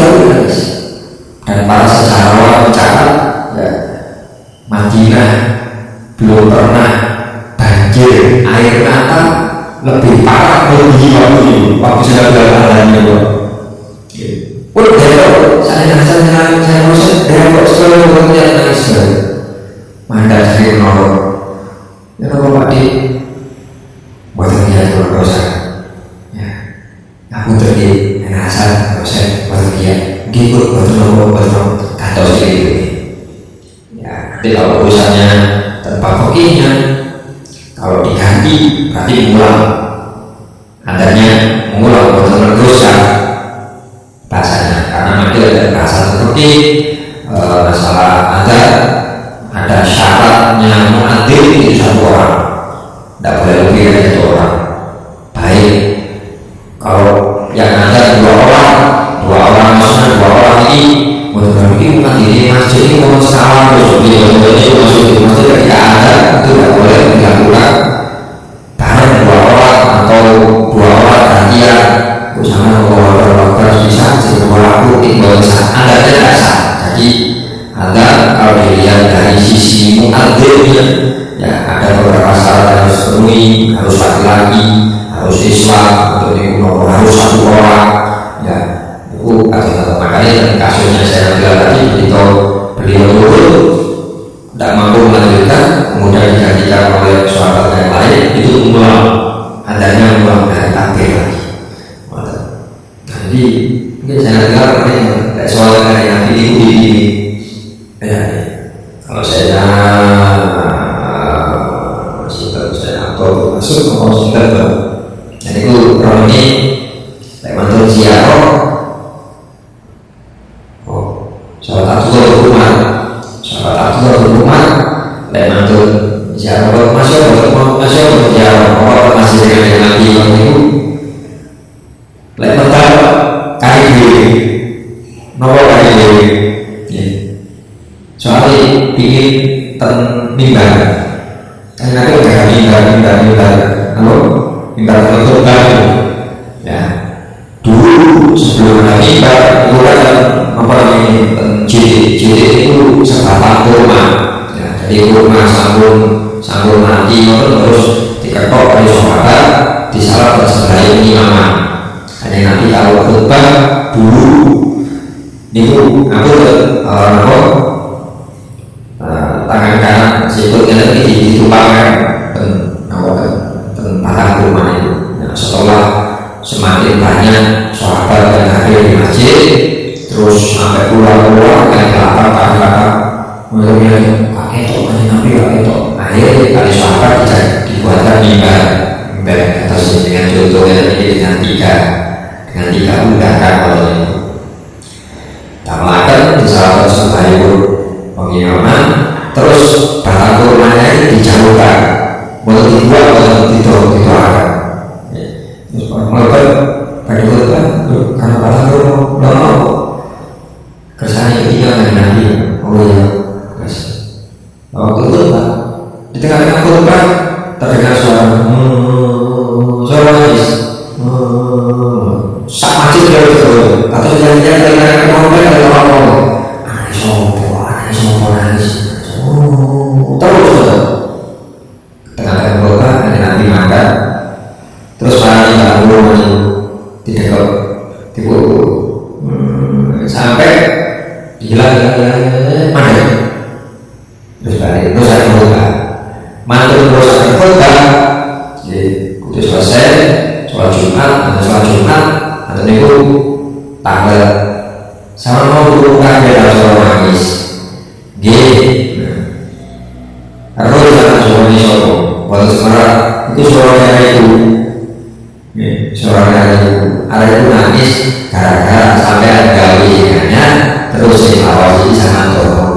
dan para sejarawan mencatat ya, Madinah belum pernah banjir air mata lebih parah dari waktu saya berjalan itu. Saya proses dari kok selalu berjalan nangis mandar dari menolak ya kalau Pak Di buatan dia berdosa ya aku tadi ngerasa proses buatan dia ngikut buatan kantor sendiri ya nanti kalau urusannya tanpa fakihnya kalau diganti berarti mengulang adanya mengulang buatan berdosa bahasanya karena nanti ada bahasa seperti masalah ada syaratnya muadzin itu satu orang, tidak boleh lebih dari satu orang. Baik kalau yang ada dua orang maksudnya dua orang ini mungkin bukan di masjid ini mau sekali terus di masuk di masjid ketika ada itu tidak boleh dilakukan bareng dua orang atau dua orang gantian bersama dua orang bisa sebuah aku tinggal ada tidak sah. Jadi ada kalau dilihat dari sisi muadzin ya ada beberapa syarat yang harus penuhi, harus laki-laki, harus Islam, untuk itu harus satu orang ya itu makanya dari kasusnya saya bilang tadi begitu beliau turun tidak mampu melanjutkan kemudian digantikan oleh sahabat yang lain itu mengulang adanya mengulang dari takbir lagi. Jadi mungkin saya dengar kayak soal dari yang ini ya, kalau saya atau masuk ke hospital jadi itu kalau ini saya mantul ziarah sahabat Abdul rumah saya mantul ziarah masuk ziarah orang masih dengan Nabi itu lepas kali ini nomor kali ini soalnya bikin mimbar karena itu kayak mimbar mimbar baru ya dulu sebelum ada mimbar itu kan apa namanya jilid itu sebatas rumah ya, jadi rumah sambung nanti terus diketok oleh sahabat di salah sebelah imaman hanya nanti kalau khutbah dulu itu aku tangan kanan sikutnya ini ditumpangkan batang rumah itu. Nah, setelah semakin banyak sahabat yang hadir di masjid, terus sampai pulang kali kelapa mulai pakai tokonya Nabi pakai tok. Akhirnya kali sahabat dibuatkan mimbar atas dengan contohnya ini dengan tiga undangan oleh itu. Tambahkan di salah satu sebaik pengimaman terus batang kurmanya ini dijauhkan boleh dibuat atau ditorakan terus melakukan pada khutbah karena batang kurma kesannya ketiga dari Nabi waktu khutbah di tengah-tengah khutbah terdengar suara nangis sak masjid dari atau jangan-jangan dari korban dari orang semua nangis terus tengah-tengah kota ada nanti makan terus para tidak belum tidak tipu sampai hilang mana terus balik terus ada kota mantul terus ada kota jadi udah selesai sholat Jumat atau minggu tanggal sama mau turun kaki ada suara nangis harus jangan suara ini waktu sekarang itu suaranya itu ada itu nangis gara-gara sampai ada gawiannya terus diawasi sama Tono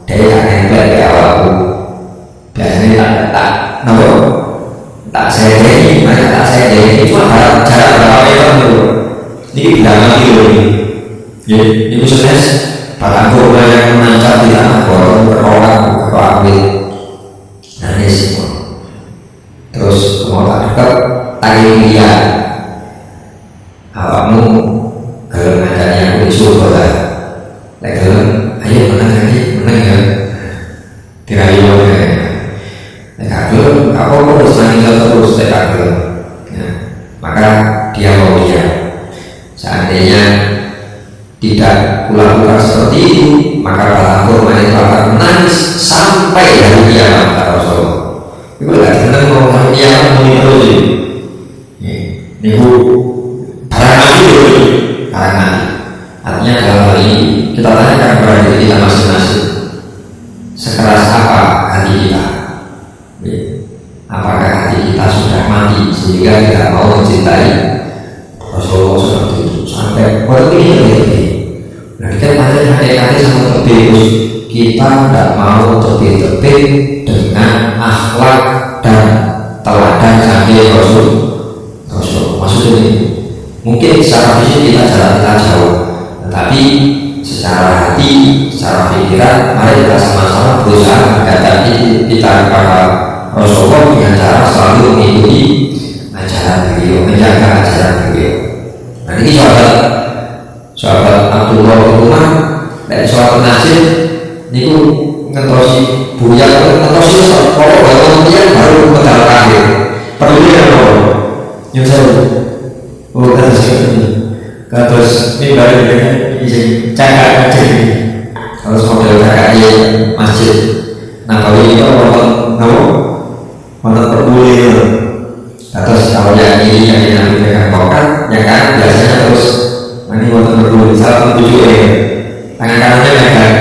dari tak nempel di awalku biasanya tak sedih cuma jarak berapa meter dulu ini bilangan kilo ini khususnya batang kurma yang menancap di tanah borong berorang pamit nangis semua. Terus mau tak dekat tanya dia, awakmu kalau ngajari aku disuruh tak? Lek kalau ayo menang ya, dirayu ya. Lek kalau aku harus nangis terus lek kalau, maka dia mau dia. Seandainya tidak kulakukan seperti itu, maka batang kurma itu akan menangis sampai hari kiamat, kata Rasulullah. Ibu lagi senang mau hari kiamat muni terus ini barang nanti. Artinya dalam hal ini kita tanyakan kepada diri kita masing-masing, sekeras apa hati kita? Apakah hati kita sudah mati sehingga tidak mau mencintai Rasulullah seperti itu sampai berpikir? Nah kita tanya hati-hati sama tebing, kita tidak mau tebing-tebing dengan akhlak dan teladan sampai Rasul. Maksudnya ini mungkin secara fisik kita jalan jauh, tetapi secara hati, secara pikiran, mari kita sama-sama berusaha mendekati kita kepada Rasulullah dengan cara selalu mengikuti ajaran beliau, menjaga ajaran beliau. Nah ini sahabat Abdullah bin Umar dari sholat nasib niku ngentosi buya ngentosi pokok baru dia baru medal akhir perlu dia apa? Nyusah bukan seperti terus ini baru ini cakap aja harus model cakap di masjid. Nah kalau ini wonten peduli terus kalau yang ini yang dinamakan bokan yang kan biasanya terus ini wonten peduli salah tujuh tangan kanannya megang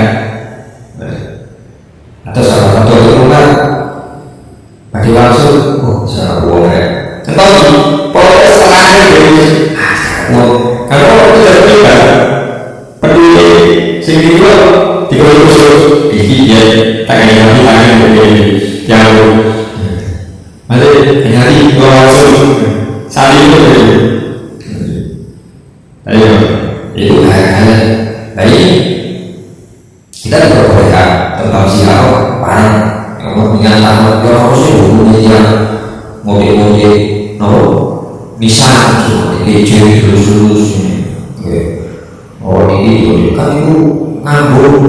atau salah satu rumah bagi langsung salah boleh contoh pokoknya setengahnya dari kalau itu dari kita peduli sehingga juga dikasih khusus ini dia tangan begini yang masih hati gua langsung saat itu ayo itu hal-hal baik kita diperbolehkan tentang siapa parang yang menyatakan dia harusnya dulu dia mobil-mobil misal cuma kecil lulus ini kan itu ngambung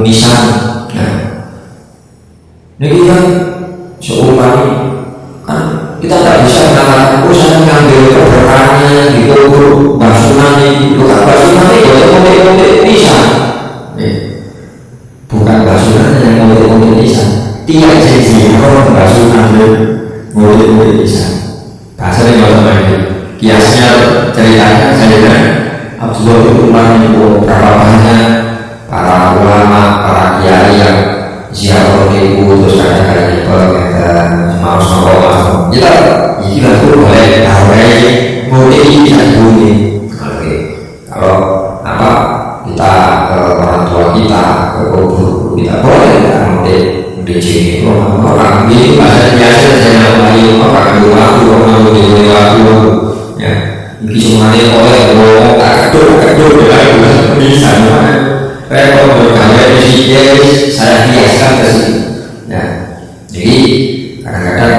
misal. Ini kan seumpama kan kita tak bisa mengatakan saya ngambil keberkahannya di kubur basunan itu bukan basunan itu ngomong bisa bukan basunan yang ngomong bisa tiap sesi orang basunan ngomong bisa bahasanya nggak sama ini kiasnya ceritanya saya kan Abdullah bin Umar itu berapa banyak para ulama, para kiai yang siapa ibu terus kadang-kadang kita mau sama kita ini lah tuh boleh awal boleh bisa dihuni. Kalau apa kita ke orang tua kita ke kubur kita boleh boleh sini orang ini bahasa biasa saya namanya orang waktu ya ini semuanya oleh ngomong kedur bisa repot berkali di sini saya biasakan ke sini ya. Jadi kadang-kadang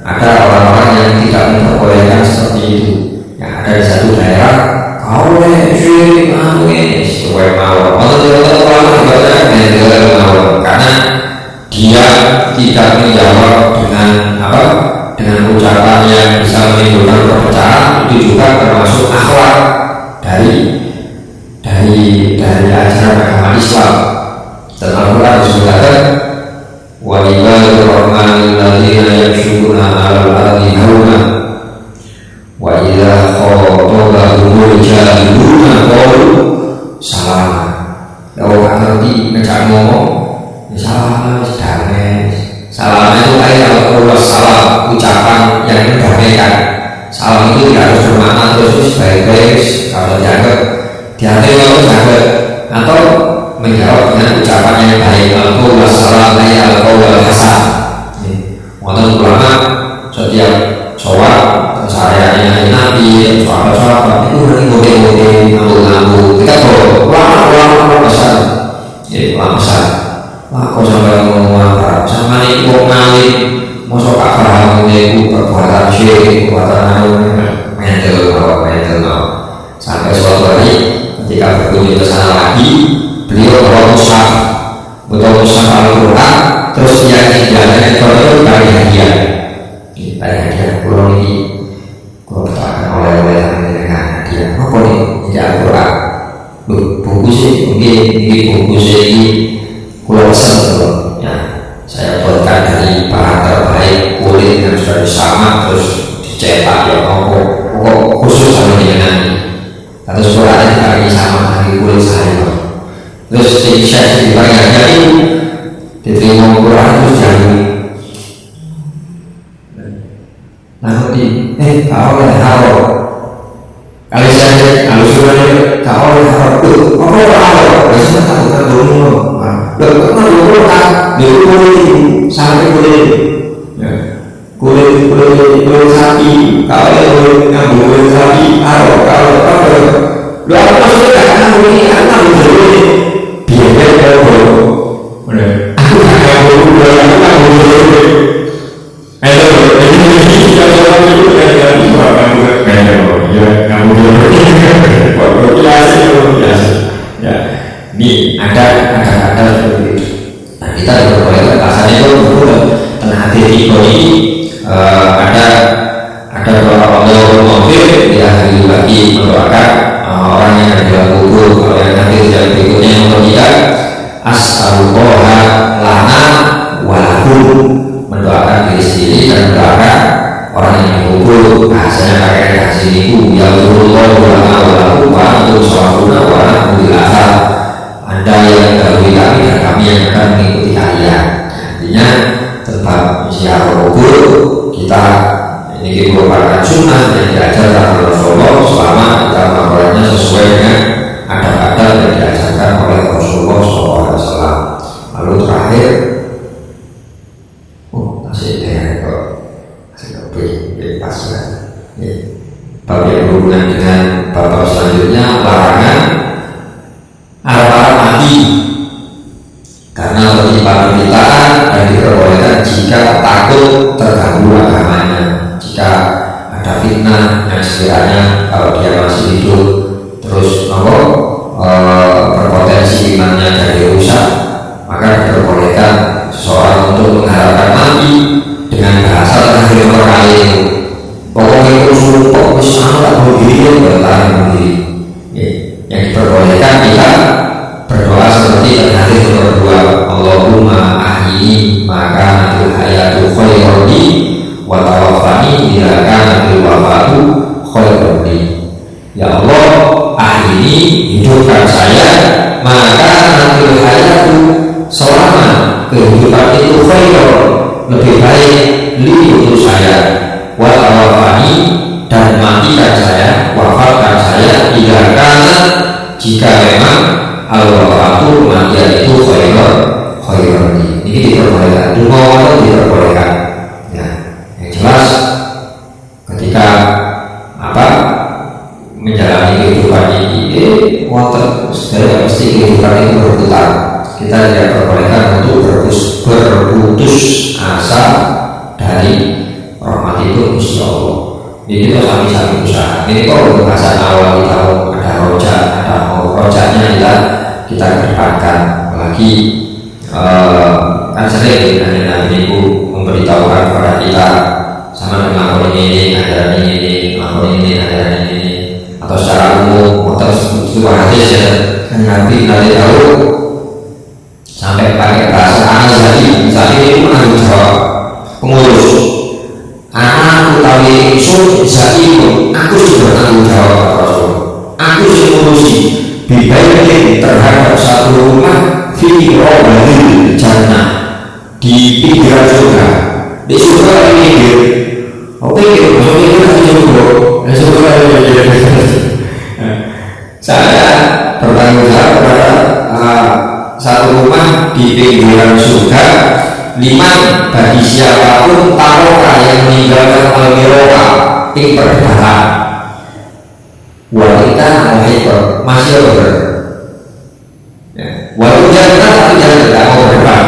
ada orang-orang yang tidak memperbolehkan seperti itu yang ada di satu daerah kau sih sesuai mau karena dia tidak menjawab dengan apa dengan ucapan yang bisa menimbulkan perpecahan. Itu juga termasuk akhlak dari ajaran agama Islam. Dan Al-Quran disebutkan wa ibadul rahmanil ladzina yamshuna 'alal ardi hauna wa idza khatabahumul jahiluna qalu salama. Kalau nggak ngerti ngejak ngomong salam damai. Salam itu kayak Allah salam ucapan yang mendamaikan. Salam itu tidak harus bermakna terus baik-baik kalau dianggap dianggap jaga atau menjawab dengan ucapan yang baik. Allah salam kayak Allah hasan. Wonten ulama setiap sholat kesehariannya Nabi sahabat itu nanti ngomong-ngomong ngambil kita ulama besar. berkunjung ke sana lagi, beliau bawa mushaf, betul mushaf Al-Quran, terus yang jalannya itu kali hadiah, kali hadiah pulau ini, kalau kita oleh-oleh dengan hadiah, apa nih? Ini Al-Quran, buku sih, mungkin buku sih ini pulau pesan loh, ya. Saya buatkan dari bahan terbaik, kulit yang sudah disamak, terus dicetak ya, pokok khusus sama dengan ini. Terus Quran kita sama lagi kulit saya. Terus saya dibayar jadi diterima Quran terus jadi. Nanti kau yang tahu. Kali saya kalau sudah kau yang tahu apa tahu? Biasanya tak dulu. Karena dulu kan kulit sampai kulit. Kulit sapi, kalau kulit sapi, kalau lu apa sudah kan ini anak boleh biaya boleh, aku nggak boleh, ini kalau itu kan ya, ini ada seperti itu. Nah, kita berboleh rasanya itu betul tengah hati ini. Ada beberapa Allah ya lagi mendoakan orang yang ada dalam kubur. Kalau yang nanti yang berikutnya yang ketiga, as'alullah lana walahum, mendoakan diri sendiri dan mendoakan orang yang dikubur. Bahasanya pakai redaksi ini, ya Allah lana walahum wa antum sholahuna wa antum bil'asal. Anda yang dahului kami dan kami yang akan mengikuti kalian. Artinya tentang ziarah kubur kita ini merupakan sunnah yang diajarkan oleh Rasulullah selama kita melakukannya sesuai dengan adab-adab yang diajarkan oleh Rasulullah SAW. Lalu terakhir, masih kok masih pas kan? Bab yang berhubungan dengan bab selanjutnya, larangan arwah mati karena tertimpa penderitaan dan diperbolehkan jika takut terganggu agamanya. Jika ada fitnah yang sekiranya kalau dia masih hidup terus berpotensi imannya jadi rusak, maka diperbolehkan seseorang untuk mengharapkan mati dengan bahasa terakhir perkali itu. Pokoknya itu sumpah bisa tak berdiri bertahan berdiri. Yang diperbolehkan kita berdoa seperti terakhir berdua, Allahumma ahyi maka nanti hayatu khaironi wa tawaffani bila kana bil wafatu khaironi. Ya Allah, akhiri hidupkan saya maka nanti hayatu selama kehidupan itu khair, lebih baik untuk saya, wa tawaffani dan matikan saya, wafatkan saya bila kana jika memang al-wafatu kematian itu khaironi. Ini diperbolehkan, dungo atau diperbolehkan. Ya, yang jelas ketika menjalani kehidupan ini, sudah mesti kehidupan itu berputar. Kita tidak diperbolehkan untuk berputus asa dari rahmat itu Gusti Allah. Jadi kita sami-sami usaha. Ini kalau bahasan awal kita ada rojak, ada rojaknya kita kedepankan. Apalagi kan sering dengan ibu memberitahukan kepada kita sama dengan lakon ini, ajaran ini, lakon ini, ajaran ini, atau secara umum atau sebuah hadis ya kan nanti tahu sampai pakai bahasa anak tadi misalnya ini menanggung jawab pengurus anak utawi isu bisa ibu aku sudah bertanggung jawab Rasul, aku sudah mengurusi bibayatin terhadap satu rumah fi robatil jannah di pinggiran surga. Di surga ini oke maksudnya kita di surga saya bertanggung jawab kepada satu rumah di pinggiran surga, liman bagi siapapun taroka yang meninggalkan al-miroka ing perdebatan wanita masih over walaupun jangan tapi jangan tidak mau berdebat.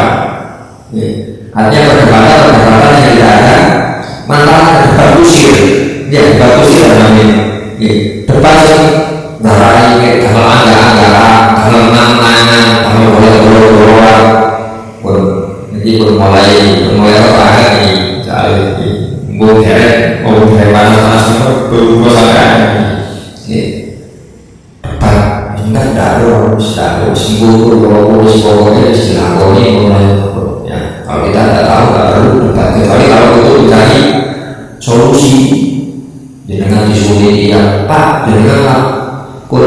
Artinya perdebatan yang tidak ada masalah debat usir, ya debat usir namanya. Debat yang darah ini kalau anggaran tidak sembuh polisi pokoknya dilakoni ya. Kalau kita tidak tahu nggak perlu debat, kecuali kalau itu mencari solusi dengan disuruh dia Pak dengan pun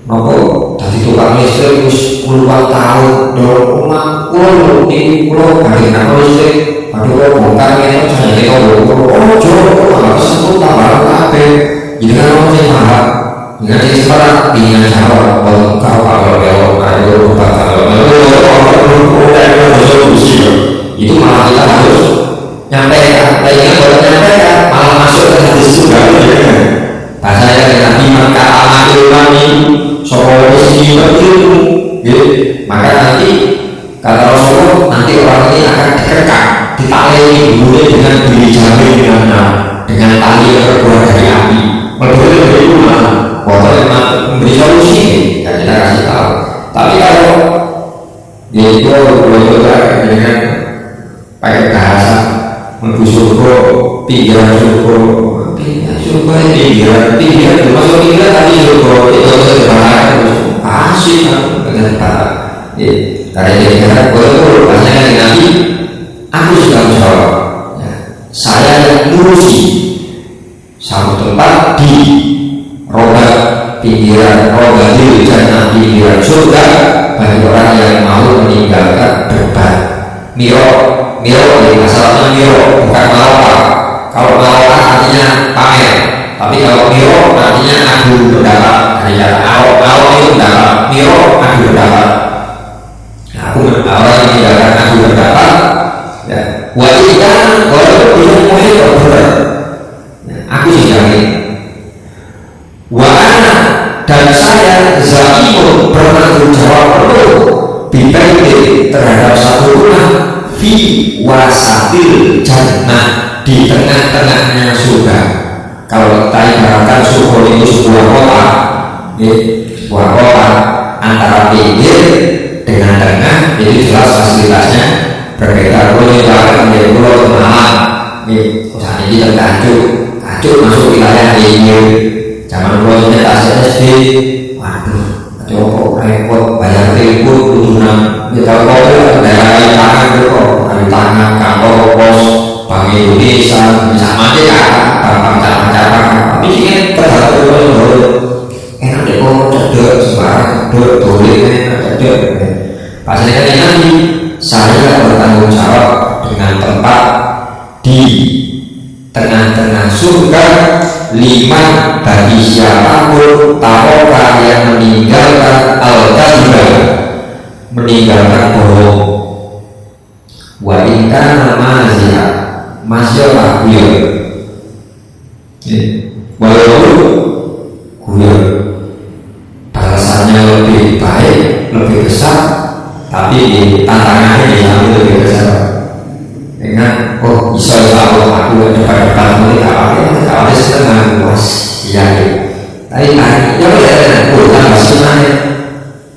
nopo tadi tukang listrik wis puluhan tahun dorong rumah kulo ini kulo bagi nama listrik aduh kok bongkar ini saya ini kok jauh malah kesemput tambah kabeh jadi kan orang sih mahal dengan ini sekarang dengan jawab kalau belok ayo kalau solusi itu malah kita harus nyampaikan kalau nyampaikan malah masuk ke hadis juga bahasanya Nabi maka amat soal isi itu, maka nanti kata Rasulullah nanti orang ini akan dikekang, ditali dulu dengan dijamin dengan tali yang terbuat dari api. Berbeda dari rumah, motor memang memberi solusi, ya kita kasih tahu. Tapi kalau dia itu boleh dengan pakai bahasa menggusur pikiran pikiran termasuk pikiran tadi juga itu sederhana asik dengan kata karena dia boleh bahasanya Nabi aku sudah menjawab ya, saya yang ngurusi satu tempat di roda pikiran roda diri dan pikiran surga bagi orang yang mau meninggalkan debat miro asalnya miro bukan malapa. Kalau malapa artinya pamer, tapi kalau miro artinya adu pendapat. Kalau itu pendapat miro adu pendapat. Aku orang yang meninggalkan adu pendapat ya wajibkan kalau dia mau benar aku dijamin wa'ana dan saya zaimun bertanggung jawab penuh bibaiti terhadap satu rumah fi wasatil jannah di tengah-tengahnya surga. Kalau kita ibaratkan surga itu sebuah kota antara pinggir dengan tengah itu jelas fasilitasnya berbeda. Kalau ibaratkan menjadi pulau kenalan saat ini tergantung masuk wilayah pinggir zaman pulau ini SD waduh coba repot bayar telepon tujuan ya kalau kau daerah tangan kok tangan kantor pos Bank Indonesia sama aja ya cabang-cabang tapi ini tergantung enak deh kok cedek sembarang cedek boleh cedek pasnya kan nanti saya bertanggung jawab dengan tempat di tengah-tengah surga 5 bagi siapapun taroka yang meninggalkan al-kadhiba meninggalkan bohong wa inka masyarakat guyon walaupun guyon balasannya lebih baik lebih besar tapi tantangannya yang lebih besar dengan bisa Allah aku depan-depan mulai awalnya setengah luas iya tapi yang berada dengan sebenarnya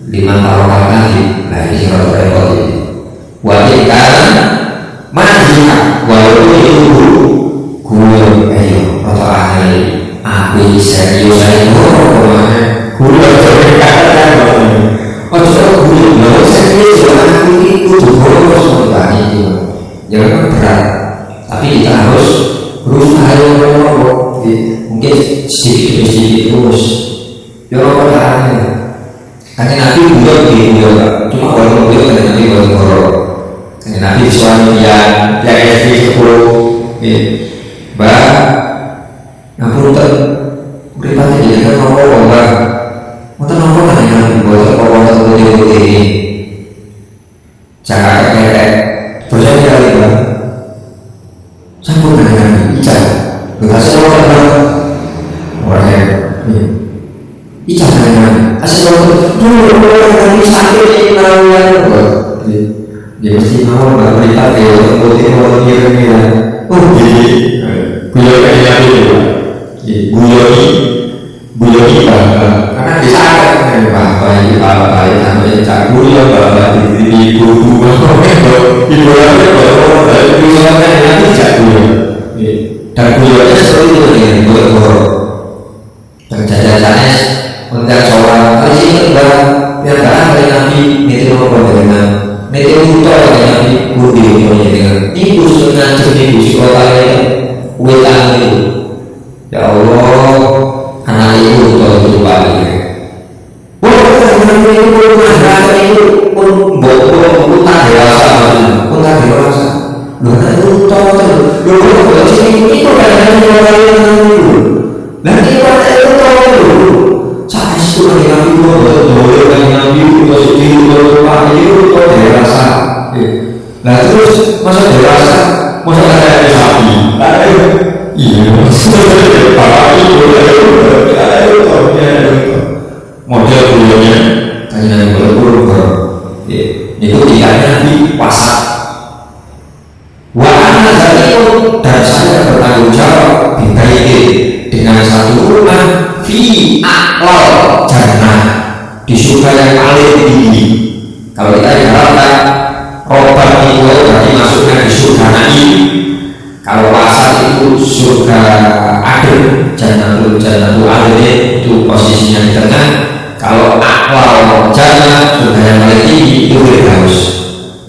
5 tahun lagi nah ini kalau repot ini wajib kan masih walaupun itu guru ayo atau ahli aku serius saya guru berkata guru mau serius aku itu guru sebenarnya itu jangan berat tapi kita harus berusaha mungkin sedikit terus jangan bertahan karena Nabi beliau cuma orang beliau karena Nabi beliau karena Nabi suami yang SD 10 mbak ngapunten beripati jadi kan ngomong mbak mau ngomong kan yang buat ngomong ini jangan kayak percaya kali mbak sambung dengan ijazah berhasil orang ijazah dengan asal dulu orang sakit ini nalar dia mesti mau berita ke putih mau kira-kira jadi beliau kayak buyoni karena disangka bapak namanya cak buyoni bapak di ibu dan buyoni seperti itu dengan buyoni dan jajarannya untuk seorang kali ini mbak piyambakan kali Nabi meteo dengan meteo itu kali Nabi budi dengan ibu setengah jadi sekolah ini wetan itu ya Allah anak ibu itu balik itu pun bohong tak dewasa pun tak dewasa lu kan itu tahu lu itu nanti pada itu tahu saya sudah yang itu boleh yang itu itu dewasa nah terus masa dewasa masa ada sapi iya model dulunya hanya berkurang itu tidaknya di pasar wahana itu dan saya bertanggung jawab dengan satu rumah fi aklal jannah di surga yang paling tinggi. Kalau kita diharapkan robat itu berarti masuknya di surga naim. Kalau pasar itu surga adem, jannatul adem itu posisinya di tengah. Kalau aklal jannah surga yang paling tinggi itu Firdaus.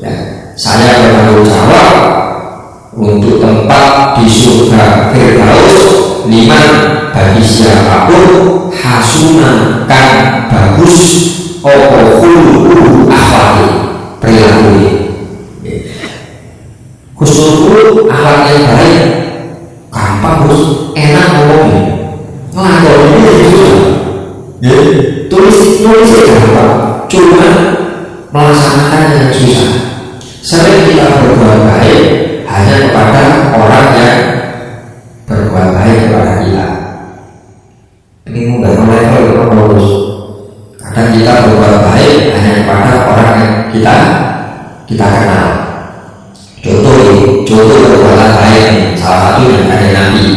Ya, saya bertanggung jawab untuk tempat di surga Firdaus liman bagi siapapun hasuna kan bagus khuluquhu akhlaki perilaku khuluquhu akhlak yang baik gampang bos enak ngomongnya ngelakoni itu susah tulis gampang cuma melaksanakan yang susah. Sering kita berbuat baik hanya kepada orang yang berbuat baik kepada kita. Ini mudah level bagus. Kadang kita berbuat baik hanya kepada orang yang kita kenal. Contoh perbuatan baik salah satu yang ada Nabi.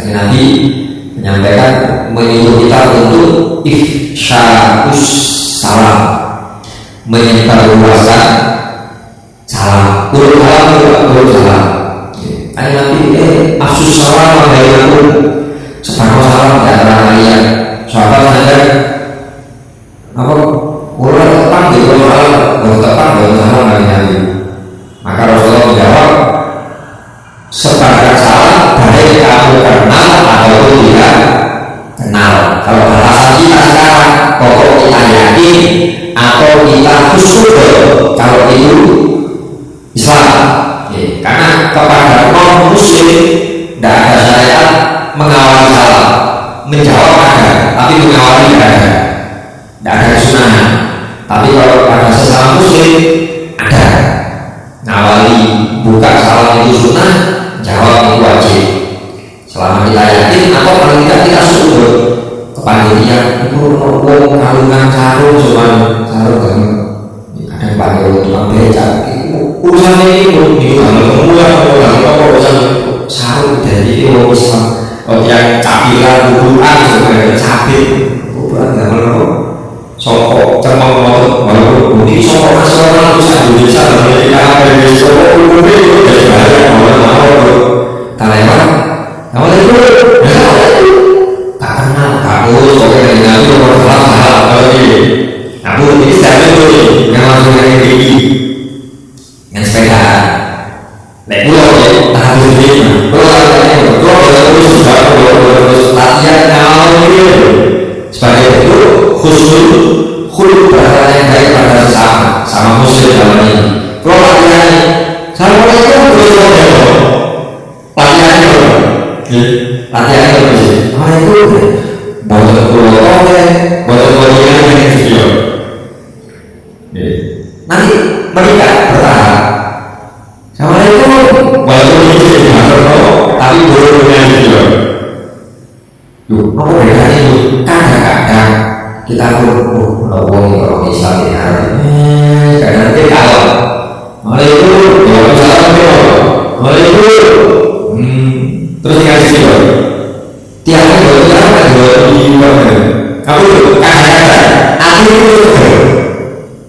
Nabi menyampaikan menyuruh kita untuk ifsya'us salam, menyebarluaskan salam. Salam. Ada Nabi afsus salam bainakum, separuh salam di antara kalian. Sahabat saja apa? Orang tepat di salam, tepat salam bagi Nabi. Maka Rasulullah menjawab, separuh salam baik kamu kenal ataupun tidak kenal. Kalau bahasa kita sekarang, pokok kita yakin atau kita khusyuk kalau itu Islam. Karena kepada non muslim tidak ada syariat mengawali salam, menjawab ada, tapi mengawali tidak ada kesunahan. Tapi kalau pada sesama muslim ada, ngawali buka salam itu sunnah, jawab itu wajib. Selama kita yakin atau paling tidak kita syukur kepanitiaan itu wong kalungan sarung cuman sarung kan kadang pakai tukang becak urusan ini kalau urusan sarung jadi wong Islam yang capilan bukan sebenarnya capil bukan nggak mau sokok cemong mau ini sokok nasional Indonesia Amerika dari sokok umumnya itu dari bahaya mau taleman kamu itu tak kenal kamu soalnya dari Nabi nomor salah kalau ini aku ini saya itu yang langsung yang tinggi yang sepeda naik pulau ya tak harus ini terus latihan kalau ini sebagai itu khusus berada yang baik pada sama muslim dalam ini kalau latihan Assalamualaikum latihan itu baca pulau baca pulau yang video nanti mereka bertahap Assalamualaikum tapi boleh video yuk apa bedanya itu kadang-kadang kita pun kalau Islam di Arab kadang kita kalau terus dikasih video tiap hari kamu kadang-kadang aku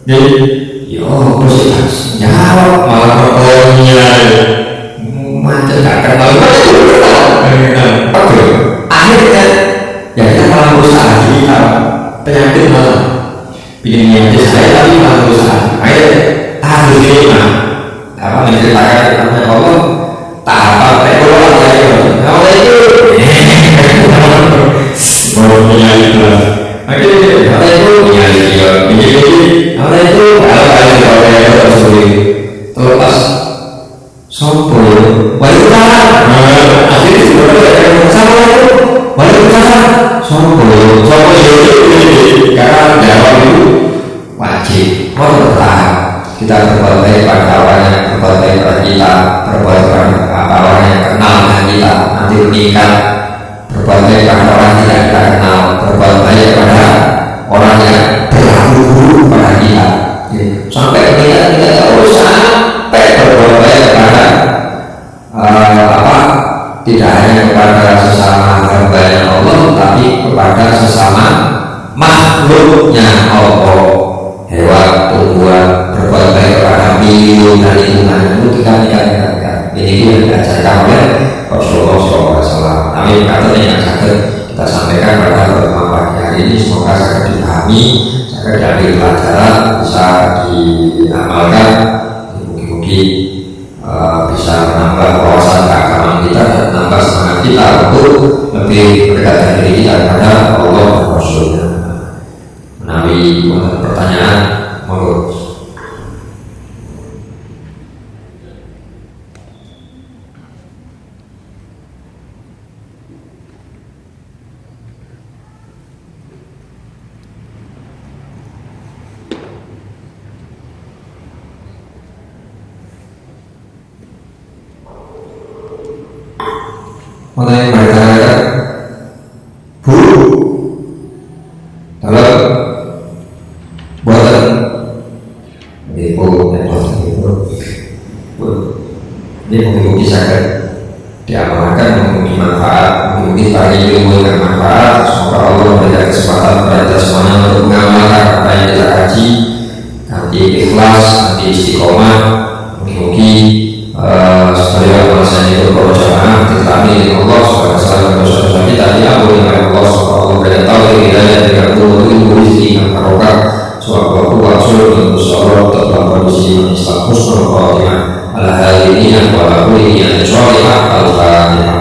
jadi yo proses jawab malah pertanyaan macam gak kenal akhirnya ya kita malah berusaha kita penyakit malah Ini aja saya tapi manusia saya harus terima apa menceritakan tentang Allah tak apa kalau saya kalau itu mau menyanyi lah kalau itu menyanyi dia kalau itu kalau terlepas sopo wanita akhirnya sebenarnya sama itu wanita sopo karena jawab itu wajib mau bertahan kita berbuat baik pada awalnya berbuat baik pada kita berbuat baik pada awalnya kenal dengan kita nanti menikah berbuat baik pada orang yang tidak kita kenal berbuat baik pada orang yang berlaku buruk pada kita sampai kita terus sampai berbuat baik kepada tidak hanya kepada sesama hamba Allah tapi kepada sesama makhluknya Allah hewan, tumbuhan berbuat baik kepada miliun dan lingkungan itu tiga ini yang diajarkan oleh Rasulullah SAW. Kami katanya yang sakit kita sampaikan pada pertemuan pagi hari ini semoga sangat dipahami, sangat diambil pelajaran, bisa diamalkan, mungkin bisa menambah wawasan keagamaan kita dan menambah semangat kita untuk lebih mendekatkan diri kita kepada Allah dan Rasulnya. Menawi pertanyaan, monggo. Mulai berkata Bu kalau buatan itu ini mungkin bisa diamalkan, mungkin manfaat, mungkin bagi ilmu yang manfaat. Semoga Allah memberikan kesempatan kepada kita semuanya untuk mengamalkan apa yang kita kaji, nanti ikhlas, nanti istiqomah, mungkin supaya bahasanya itu kalau jamaah ditami Allah sebagai salah dosa-dosa kita diampuni oleh Allah subhanahu wa ta'ala hidayah dengan ilmu rizki yang barokah suatu wasul dan usaha tetap kondisi Islam husnul khatimah ala hadiniya wa ala kulliya sholihah al-fatihah.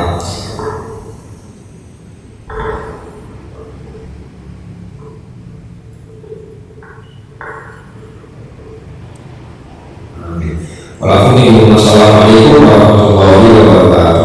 Assalamualaikum warahmatullahi wabarakatuh.